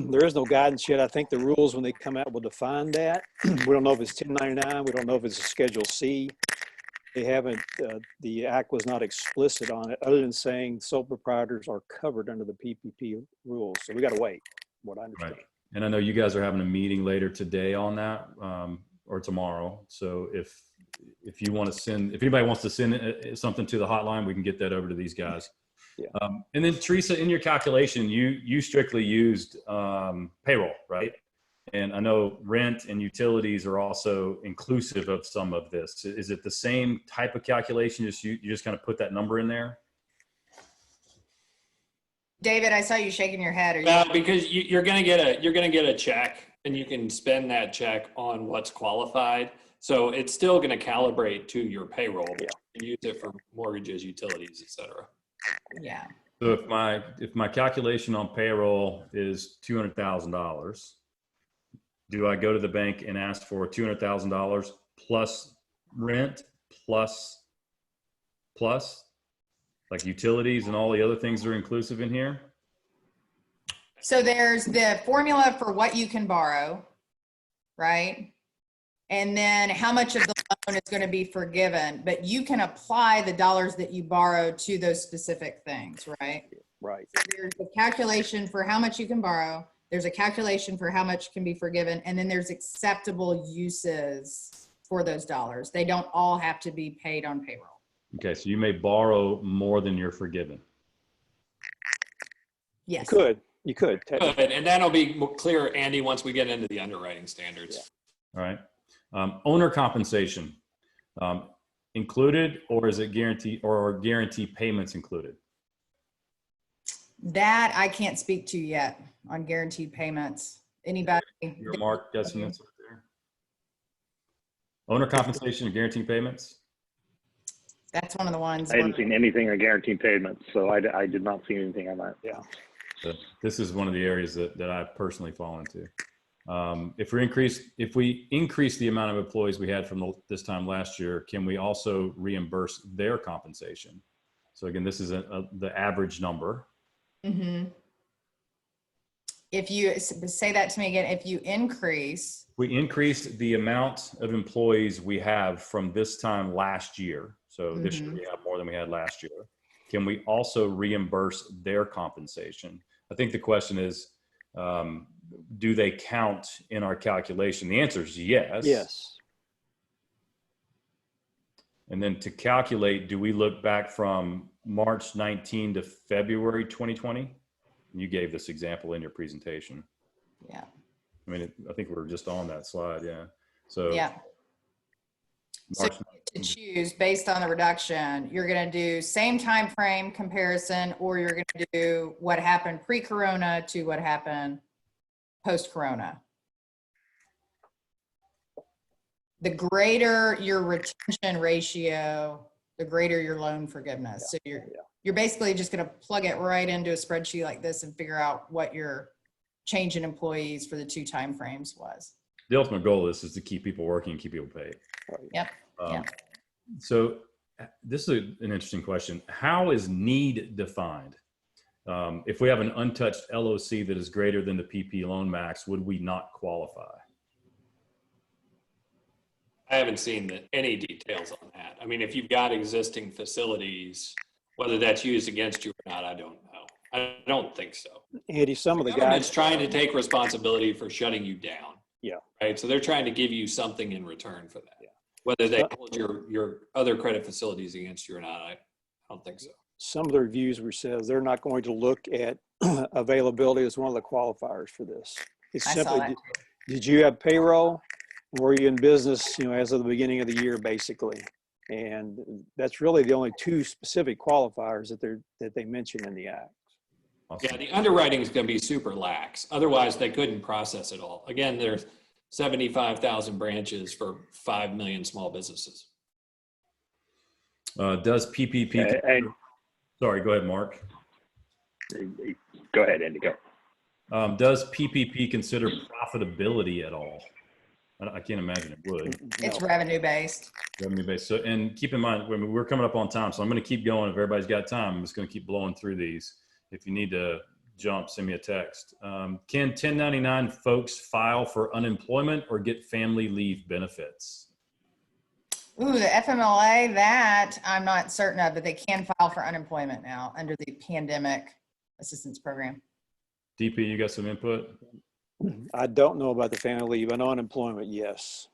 There is no guidance yet. I think the rules when they come out will define that. We don't know if it's 1099. We don't know if it's a Schedule C. they haven't, the act was not explicit on it, other than saying sole proprietors are covered under the PPP rules. So we got to wait, what I understand. Right. And I know you guys are having a meeting later today on that, or tomorrow. So if you want to send, if anybody wants to send something to the hotline, we can get that over to these guys. Yeah. And then Teresa, in your calculation, you strictly used payroll, right? And I know rent and utilities are also inclusive of some of this. Is it the same type of calculation? You just kind of put that number in there? David, I saw you shaking your head. Are you? Well, because you're going to get a check, and you can spend that check on what's qualified. So it's still going to calibrate to your payroll. Yeah. And use it for mortgages, utilities, et cetera. Yeah. So if my calculation on payroll is $200,000, do I go to the bank and ask for $200,000 plus rent plus like utilities and all the other things that are inclusive in here? So there's the formula for what you can borrow, right? And then how much of the loan is going to be forgiven, but you can apply the dollars that you borrow to those specific things, right? Right. So there's a calculation for how much you can borrow. There's a calculation for how much can be forgiven. And then there's acceptable uses for those dollars. They don't all have to be paid on payroll. Okay, so you may borrow more than you're forgiven. Yes. You could. Good, and that'll be more clear, Andy, once we get into the underwriting standards. Yeah. All right. Owner compensation, included, or is it guaranteed, or are guarantee payments included? That I can't speak to yet on guaranteed payments. Anybody? Your Mark guessing this right there. Owner compensation and guaranteed payments? That's one of the ones. I hadn't seen anything on guaranteed payments, so I did not see anything on that. Yeah. So this is one of the areas that I personally fall into. If we increase the amount of employees we had from this time last year, can we also reimburse their compensation? So again, this is the average number. Mm-hmm. If you say that to me again, if you increase. We increased the amount of employees we have from this time last year. So this year we have more than we had last year. Can we also reimburse their compensation? I think the question is, do they count in our calculation? The answer is yes. Yes. And then to calculate, do we look back from March 19 to February 2020? You gave this example in your presentation. Yeah. I mean, I think we're just on that slide. Yeah. So yeah. So to choose based on the reduction, you're going to do same time frame comparison, or you're going to do what happened pre-corona to what happened post-corona. The greater your retention ratio, the greater your loan forgiveness. So you're basically just going to plug it right into a spreadsheet like this and figure out what your change in employees for the two time frames was. The ultimate goal of this is to keep people working and keep people paid. Yep. So this is an interesting question. How is need defined? If we have an untouched LOC that is greater than the PP loan max, would we not qualify? I haven't seen any details on that. I mean, if you've got existing facilities, whether that's used against you or not, I don't know. I don't think so. Andy, some of the Government's guys trying to take responsibility for shutting you down. Yeah. Right. So they're trying to give you something in return for that. Yeah. Whether they hold your other credit facilities against you or not, I don't think so. Some of the reviews were says they're not going to look at availability as one of the qualifiers for this. It's simply, did you have payroll? Were you in business, as of the beginning of the year, basically? And that's really the only two specific qualifiers that they mention in the act. Yeah, the underwriting is going to be super lax. Otherwise, they couldn't process it all. Again, there's 75,000 branches for 5 million small businesses. Does PPP? Sorry, go ahead, Mark. Go ahead, Andy. Go. Does PPP consider profitability at all? I can't imagine it would. It's revenue based. Revenue based. So, and keep in mind, we're coming up on time, so I'm going to keep going. If everybody's got time, I'm just going to keep blowing through these. If you need to jump, send me a text. Can 1099 folks file for unemployment or get family leave benefits? Ooh, the FMLA, that I'm not certain of, but they can file for unemployment now under the Pandemic Assistance Program. DP, you got some input? I don't know about the family leave. I know unemployment, yes.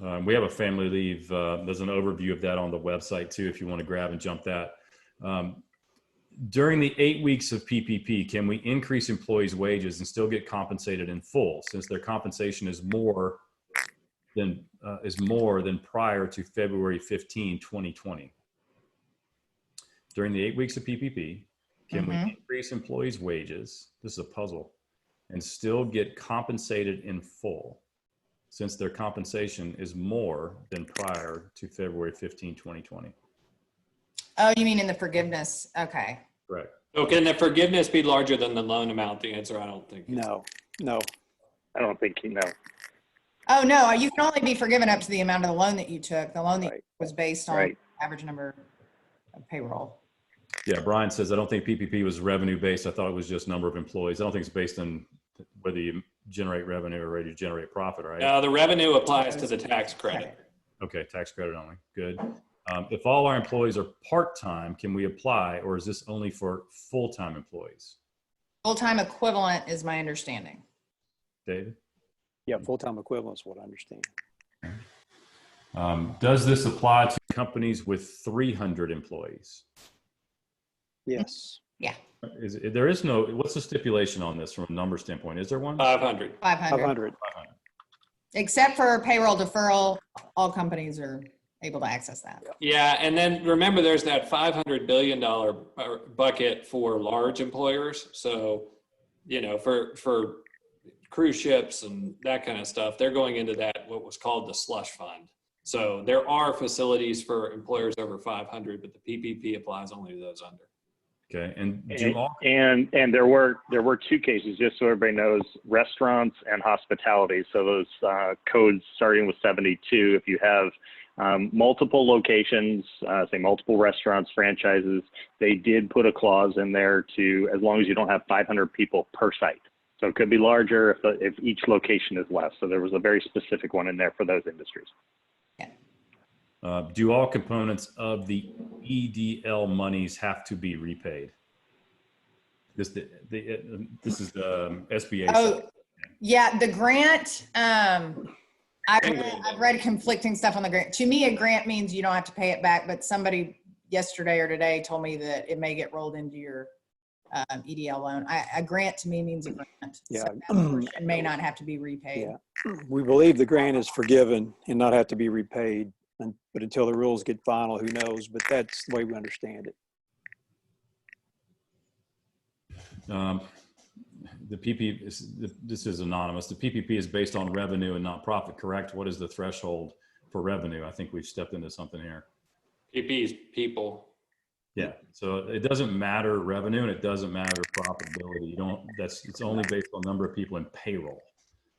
We have a family leave. There's an overview of that on the website too, if you want to grab and jump that. During the 8 weeks of PPP, can we increase employees' wages and still get compensated in full, since their compensation is more than prior to February 15, 2020? During the 8 weeks of PPP, can we increase employees' wages? This is a puzzle, and still get compensated in full, since their compensation is more than prior to February 15, 2020. Oh, you mean in the forgiveness? Okay. Correct. So can the forgiveness be larger than the loan amount? The answer, I don't think. No. I don't think you know. Oh, no, you can only be forgiven up to the amount of the loan that you took. The loan that Right. was based on Right. average number of payroll. Yeah, Brian says, I don't think PPP was revenue based. I thought it was just number of employees. I don't think it's based on whether you generate revenue or whether you generate profit, right? The revenue applies to the tax credit. Okay, tax credit only. Good. If all our employees are part-time, can we apply, or is this only for full-time employees? Full-time equivalent is my understanding. David? Yeah, full-time equivalent is what I understand. Does this apply to companies with 300 employees? Yes. Yeah, There is no, what's the stipulation on this from a number standpoint? Is there one? 500. 500. 500. Except for payroll deferral, all companies are able to access that. Yeah, and then remember there's that $500 billion bucket for large employers. So, you know, for cruise ships and that kind of stuff, they're going into that, what was called the slush fund. So there are facilities for employers over 500, but the PPP applies only to those under. Okay, and do all, And there were two cases, just so everybody knows, restaurants and hospitality. So those codes starting with 72, if you have multiple locations, say multiple restaurants, franchises, they did put a clause in there to, as long as you don't have 500 people per site. So it could be larger if each location is less. So there was a very specific one in there for those industries. do all components of the EIDL monies have to be repaid? This is the SBA. Oh, yeah, the grant, I've read conflicting stuff on the grant. To me, a grant means you don't have to pay it back, but somebody yesterday or today told me that it may get rolled into your EDL loan. A grant to me means a grant. Yeah. So that portion may not have to be repaid. Yeah. We believe the grant is forgiven and not have to be repaid, but until the rules get final, who knows? But that's the way we understand it. The PP, this is anonymous. The PPP is based on revenue and not profit, correct? What is the threshold for revenue? I think we've stepped into something here. PP is people. Yeah, so it doesn't matter revenue and it doesn't matter profitability. It's only based on number of people in payroll.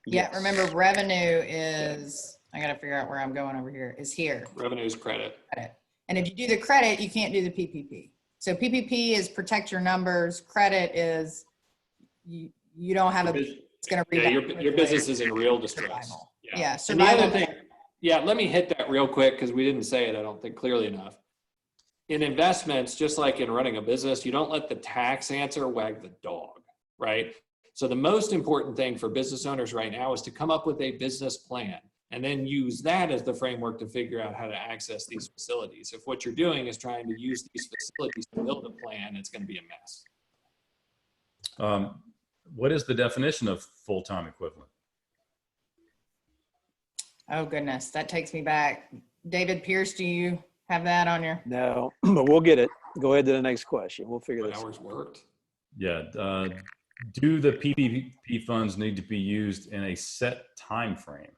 Yeah, Yes. remember revenue is, I gotta figure out where I'm going over here, is here. Revenue is credit. Credit. And if you do the credit, you can't do the PPP. So PPP is protect your numbers. Credit is you don't have it's gonna Yeah, rebound your later. business is in real distress. Survival. Yeah. Yeah, And the other survival. thing, yeah, let me hit that real quick because we didn't say it, I don't think, clearly enough. In investments, just like in running a business, you don't let the tax answer wag the dog, right? So the most important thing for business owners right now is to come up with a business plan and then use that as the framework to figure out how to access these facilities. If what you're doing is trying to use these facilities to build a plan, it's going to be a mess. What is the definition of full-time equivalent? Oh goodness, that takes me back. David Pierce, do you have that on your? No, but we'll get it. Go ahead to the next question. We'll figure What this out. hours worked? Yeah, do the PPP funds need to be used in a set time frame?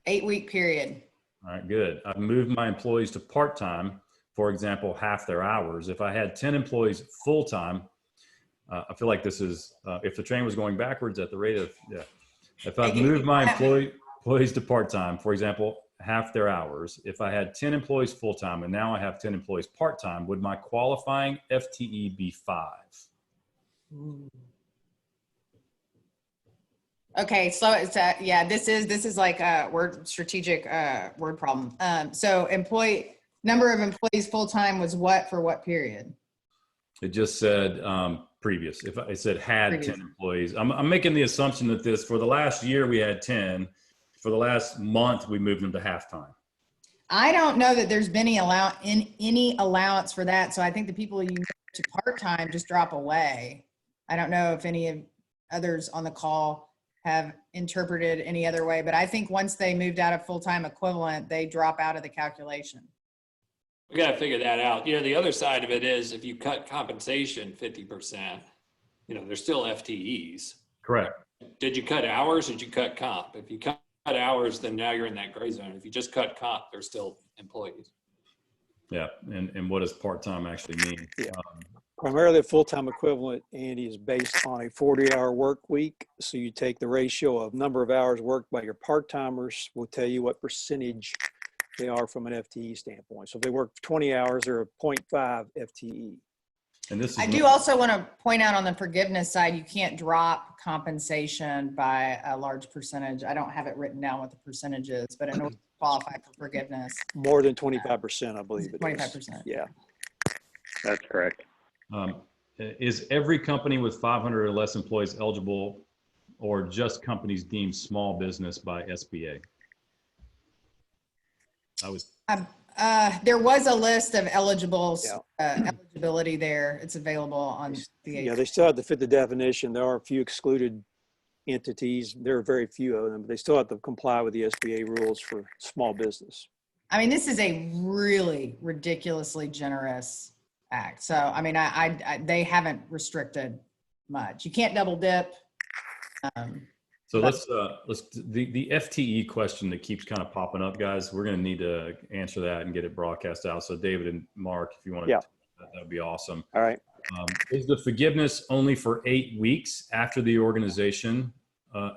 8-week period. All right, good. I've moved my employees to part-time, for example, half their hours. If I had 10 employees full-time, I feel like this is, if the train was going backwards at the rate of, yeah. If I've moved my employees to part-time, for example, half their hours, if I had 10 employees full-time and now I have 10 employees part-time, would my qualifying FTE be 5? Okay, so it's yeah, this is like a strategic word problem. So number of employees full-time was what for what period? It just said previous. If it said had Previous. 10 employees, I'm making the assumption that for the last year we had 10. For the last month, we moved them to half-time. I don't know that there's been any allowance for that. So I think the people you move to part-time just drop away. I don't know if any of others on the call have interpreted any other way, but I think once they moved out of full-time equivalent, they drop out of the calculation. We got to figure that out. You know, the other side of it is if you cut compensation 50%, you know, they're still FTEs. Correct. Did you cut hours? Or did you cut comp? If you cut hours, then now you're in that gray zone. If you just cut comp, they're still employees. Yeah. And what does part-time actually mean? Yeah. Primarily a full-time equivalent, Andy, is based on a 40-hour work week. So you take the ratio of number of hours worked by your part-timers, will tell you what percentage they are from an FTE standpoint. So if they work 20 hours, they're a 0.5 FTE. And this is I do also want to point out on the forgiveness side, you can't drop compensation by a large percentage. I don't have it written down what the percentage is, but in order to qualify for forgiveness. More than 25%, I believe it is. 25%. Yeah. That's correct. Is every company with 500 or less employees eligible, or just companies deemed small business by SBA? There was a list of eligibles, Yeah. eligibility there. It's available on the. Yeah, they still have to fit the definition. There are a few excluded entities. There are very few of them, but they still have to comply with the SBA rules for small business. I mean, this is a really ridiculously generous act. So, I mean, they haven't restricted much. You can't double dip. So the FTE question that keeps kind of popping up, guys, we're going to need to answer that and get it broadcast out. So David and Mark, if you want to, Yeah. that would be awesome. All right. Is the forgiveness only for 8 weeks after the organization,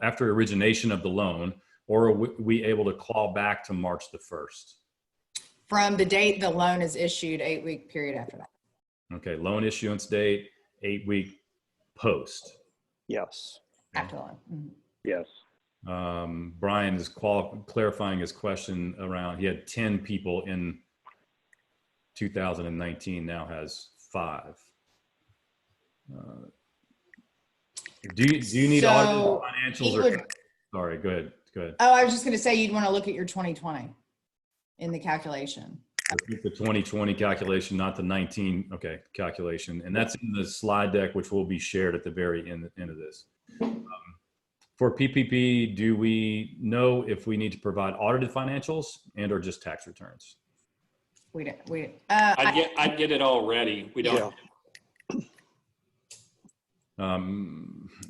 after origination of the loan, or are we able to claw back to March the 1st? From the date the loan is issued, 8-week period after that. Okay, loan issuance date, 8-week post. Yes. After the loan. Mhm. Yes. Brian is clarifying his question around, he had 10 people in 2019, now has 5. Do you need audited financials? Sorry, go ahead. Oh, I was just going to say you'd want to look at your 2020 in the calculation. The 2020 calculation, not the 19, okay, calculation. And that's in the slide deck, which will be shared at the very end of this. For PPP, do we know if we need to provide audited financials and or just tax returns? I'd get it all ready. We don't. Yeah.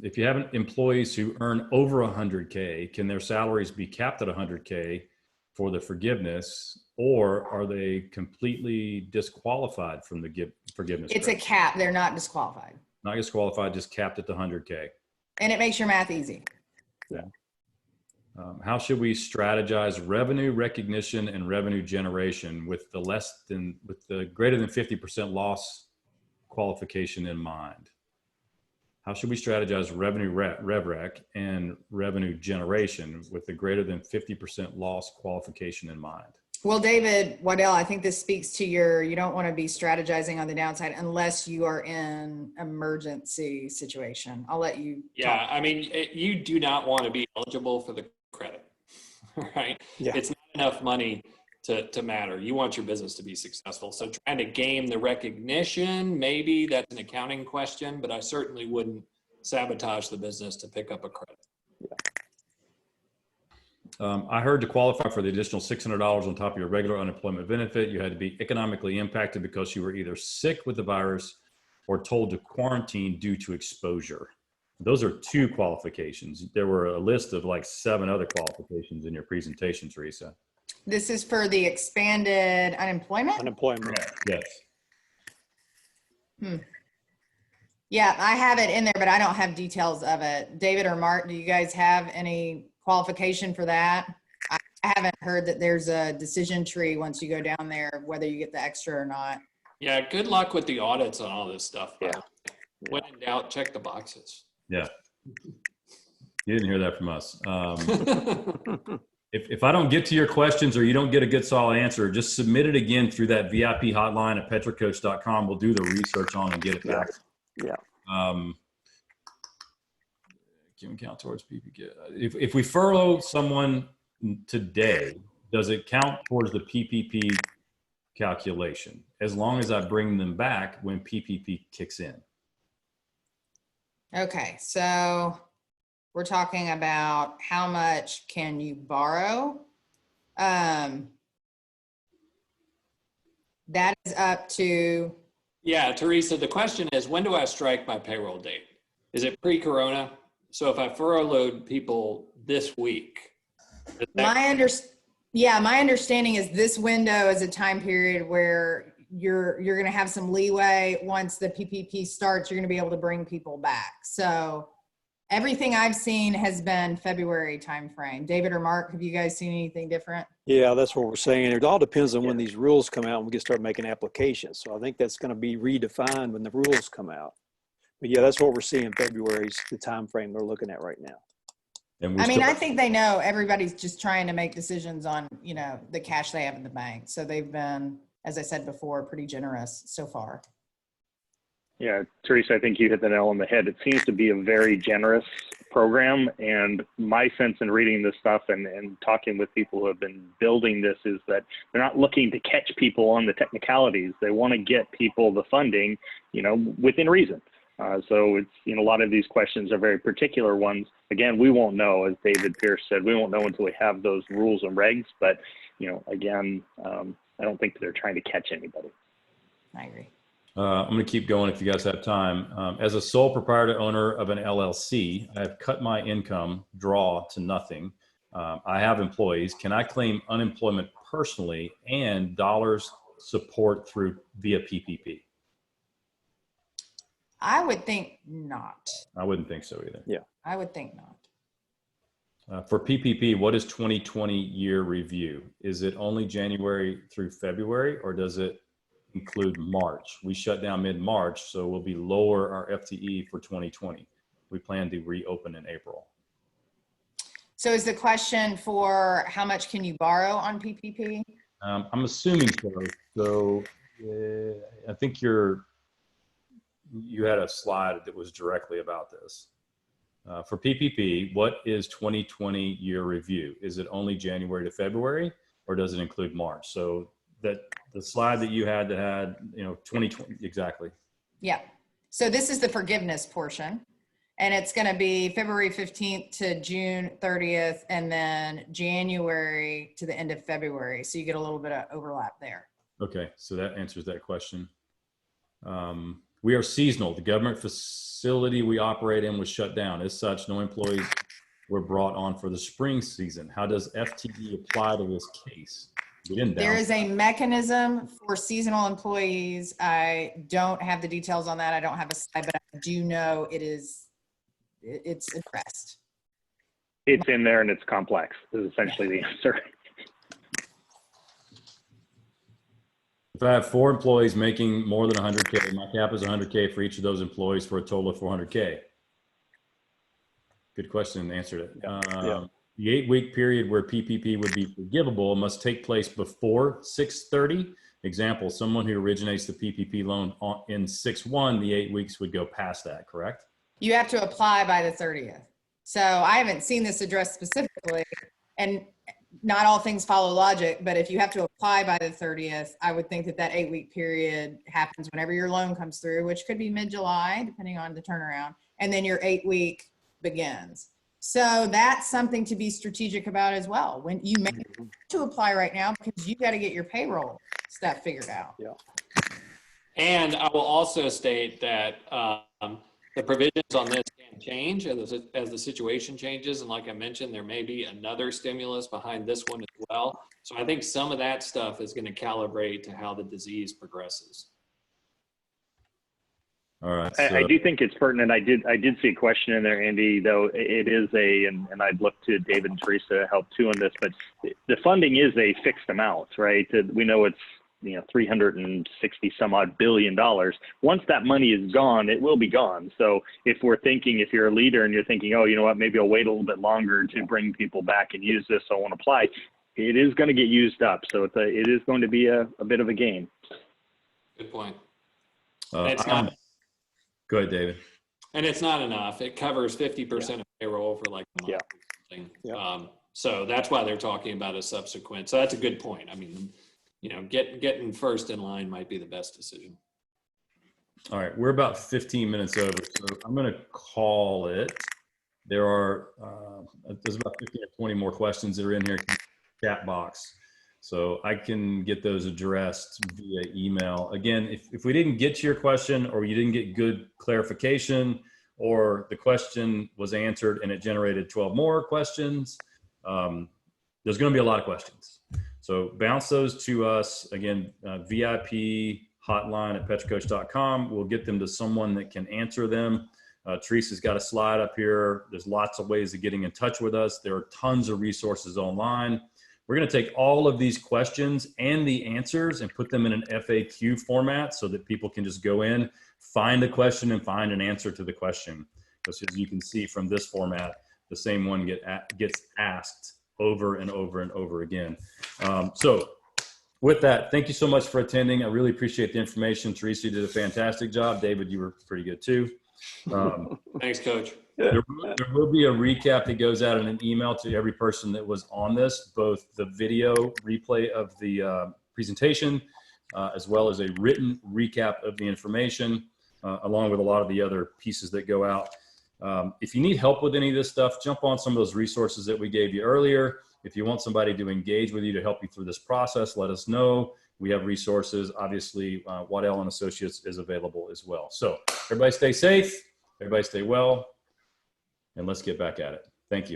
If you have employees who earn over 100K, can their salaries be capped at 100K for the forgiveness, or are they completely disqualified from the forgiveness? It's a cap. They're not disqualified. Not disqualified, just capped at the 100K. And it makes your math easy. Yeah. How should we strategize revenue recognition and revenue generation with the greater than 50% loss qualification in mind? How should we strategize revenue rev rec and revenue generation with the greater than 50% loss qualification in mind? Well, David Waddell, I think this speaks to you don't want to be strategizing on the downside unless you are in emergency situation. I'll let you. Yeah, I mean, you do not want to be eligible for the credit, right? Yeah. It's not enough money to matter. You want your business to be successful. So trying to game the recognition, maybe that's an accounting question, but I certainly wouldn't sabotage the business to pick up a credit. Yeah. I heard to qualify for the additional $600 on top of your regular unemployment benefit, you had to be economically impacted because you were either sick with the virus or told to quarantine due to exposure. Those are 2 qualifications. There were a list of like 7 other qualifications in your presentation, Teresa. This is for the expanded unemployment? Unemployment. Yes. Yeah, I have it in there, but I don't have details of it. David or Mark, do you guys have any qualification for that? I haven't heard that there's a decision tree once you go down there, whether you get the extra or not. Yeah, good luck with the audits on all this stuff. Yeah. When in doubt, check the boxes. Yeah. You didn't hear that from us. If I don't get to your questions or you don't get a good solid answer, just submit it again through that VIP hotline at petrocoach.com. We'll do the research on and get it back. Yeah. Can count towards PPP. If we furlough someone today, does it count towards the PPP calculation as long as I bring them back when PPP kicks in? Okay, so we're talking about how much can you borrow? That is up to, Yeah, Teresa, the question is, when do I strike my payroll date? Is it pre-corona? So if I furloughed people this week, my understanding is this window is a time period where you're going to have some leeway. Once the PPP starts, you're going to be able to bring people back. So everything I've seen has been February timeframe. David or Mark, have you guys seen anything different? Yeah, that's what we're saying. It all depends on when these rules come out and we can start making applications. So I think that's going to be redefined when the rules come out. But yeah, that's what we're seeing. February's the time frame they're looking at right now. And I think they know everybody's just trying to make decisions on, the cash they have in the bank. So they've been, as I said before, pretty generous so far. Yeah, Teresa, I think you hit the nail on the head. It seems to be a very generous program. And my sense in reading this stuff and talking with people who have been building this is that they're not looking to catch people on the technicalities. They want to get people the funding, within reason. So it's, a lot of these questions are very particular ones. Again, we won't know, as David Pierce said, we won't know until we have those rules and regs. But, again, I don't think that they're trying to catch anybody. I agree. I'm going to keep going if you guys have time. As a sole proprietor owner of an LLC, I have cut my income draw to nothing. I have employees. Can I claim unemployment personally and dollars support via PPP? I would think not. I wouldn't think so either. Yeah. I would think not. For PPP, what is 2020 year review? Is it only January through February, or does it include March? We shut down mid-March, so we'll be lower our FTE for 2020. We plan to reopen in April. So is the question for how much can you borrow on PPP? I'm assuming so. So I think you had a slide that was directly about this. For PPP, what is 2020 year review? Is it only January to February, or does it include March? So that the slide that you had 2020, exactly. Yeah. So this is the forgiveness portion, and it's going to be February 15th to June 30th, and then January to the end of February. So you get a little bit of overlap there. Okay. So that answers that question. We are seasonal. The government facility we operate in was shut down. As such, no employees were brought on for the spring season. How does FTE apply to this case? There is a mechanism for seasonal employees. I don't have the details on that. I don't have a slide, but I do know it's addressed. It's in there and it's complex is essentially the answer. If I have 4 employees making more than 100K, my cap is 100K for each of those employees for a total of 400K. Good question, answered it. The 8-week period where PPP would be forgivable must take place before 6/30. Example, someone who originates the PPP loan in 6/1, the 8 weeks would go past that, correct? You have to apply by the 30th. So I haven't seen this addressed specifically, and not all things follow logic, but if you have to apply by the 30th, I would think that 8-week period happens whenever your loan comes through, which could be mid-July, depending on the turnaround, and then your 8-week begins. So that's something to be strategic about as well. When you may have to apply right now because you got to get your payroll stuff figured out. Yeah. And I will also state that the provisions on this can change as the situation changes. And like I mentioned, there may be another stimulus behind this one as well. So I think some of that stuff is going to calibrate to how the disease progresses. All right. I do think it's pertinent. I did see a question in there, Andy, though it is and I'd look to David and Teresa to help too on this, but the funding is a fixed amount, right? We know it's $360 some odd billion. Once that money is gone, it will be gone. So if you're a leader and you're thinking, oh, you know what, maybe I'll wait a little bit longer to bring people back and use this, so I won't apply, it is going to get used up. So it is going to be a bit of a game. Good point. Go ahead, David. And it's not enough. It covers 50% of payroll for like a month or something. Yeah. So that's why they're talking about a subsequent. So that's a good point. I mean, getting first in line might be the best decision. All right, we're about 15 minutes over, so I'm going to call it. There's about 15 or 20 more questions that are in here, chat box. So I can get those addressed via email. Again, if we didn't get to your question, or you didn't get good clarification, or the question was answered and it generated 12 more questions, there's going to be a lot of questions. So bounce those to us. Again, VIP hotline at petrocoach.com. We'll get them to someone that can answer them. Teresa's got a slide up here. There's lots of ways of getting in touch with us. There are tons of resources online. We're going to take all of these questions and the answers and put them in an FAQ format so that people can just go in, find the question, and find an answer to the question. Because as you can see from this format, the same one gets asked over and over and over again. So with that, thank you so much for attending. I really appreciate the information. Teresa, you did a fantastic job. David, you were pretty good too. Thanks, Coach. There will be a recap that goes out in an email to every person that was on this, both the video replay of the presentation, as well as a written recap of the information, along with a lot of the other pieces that go out. If you need help with any of this stuff, jump on some of those resources that we gave you earlier. If you want somebody to engage with you to help you through this process, let us know. We have resources. Obviously, Waddell and Associates is available as well. So everybody stay safe, everybody stay well, and let's get back at it. Thank you.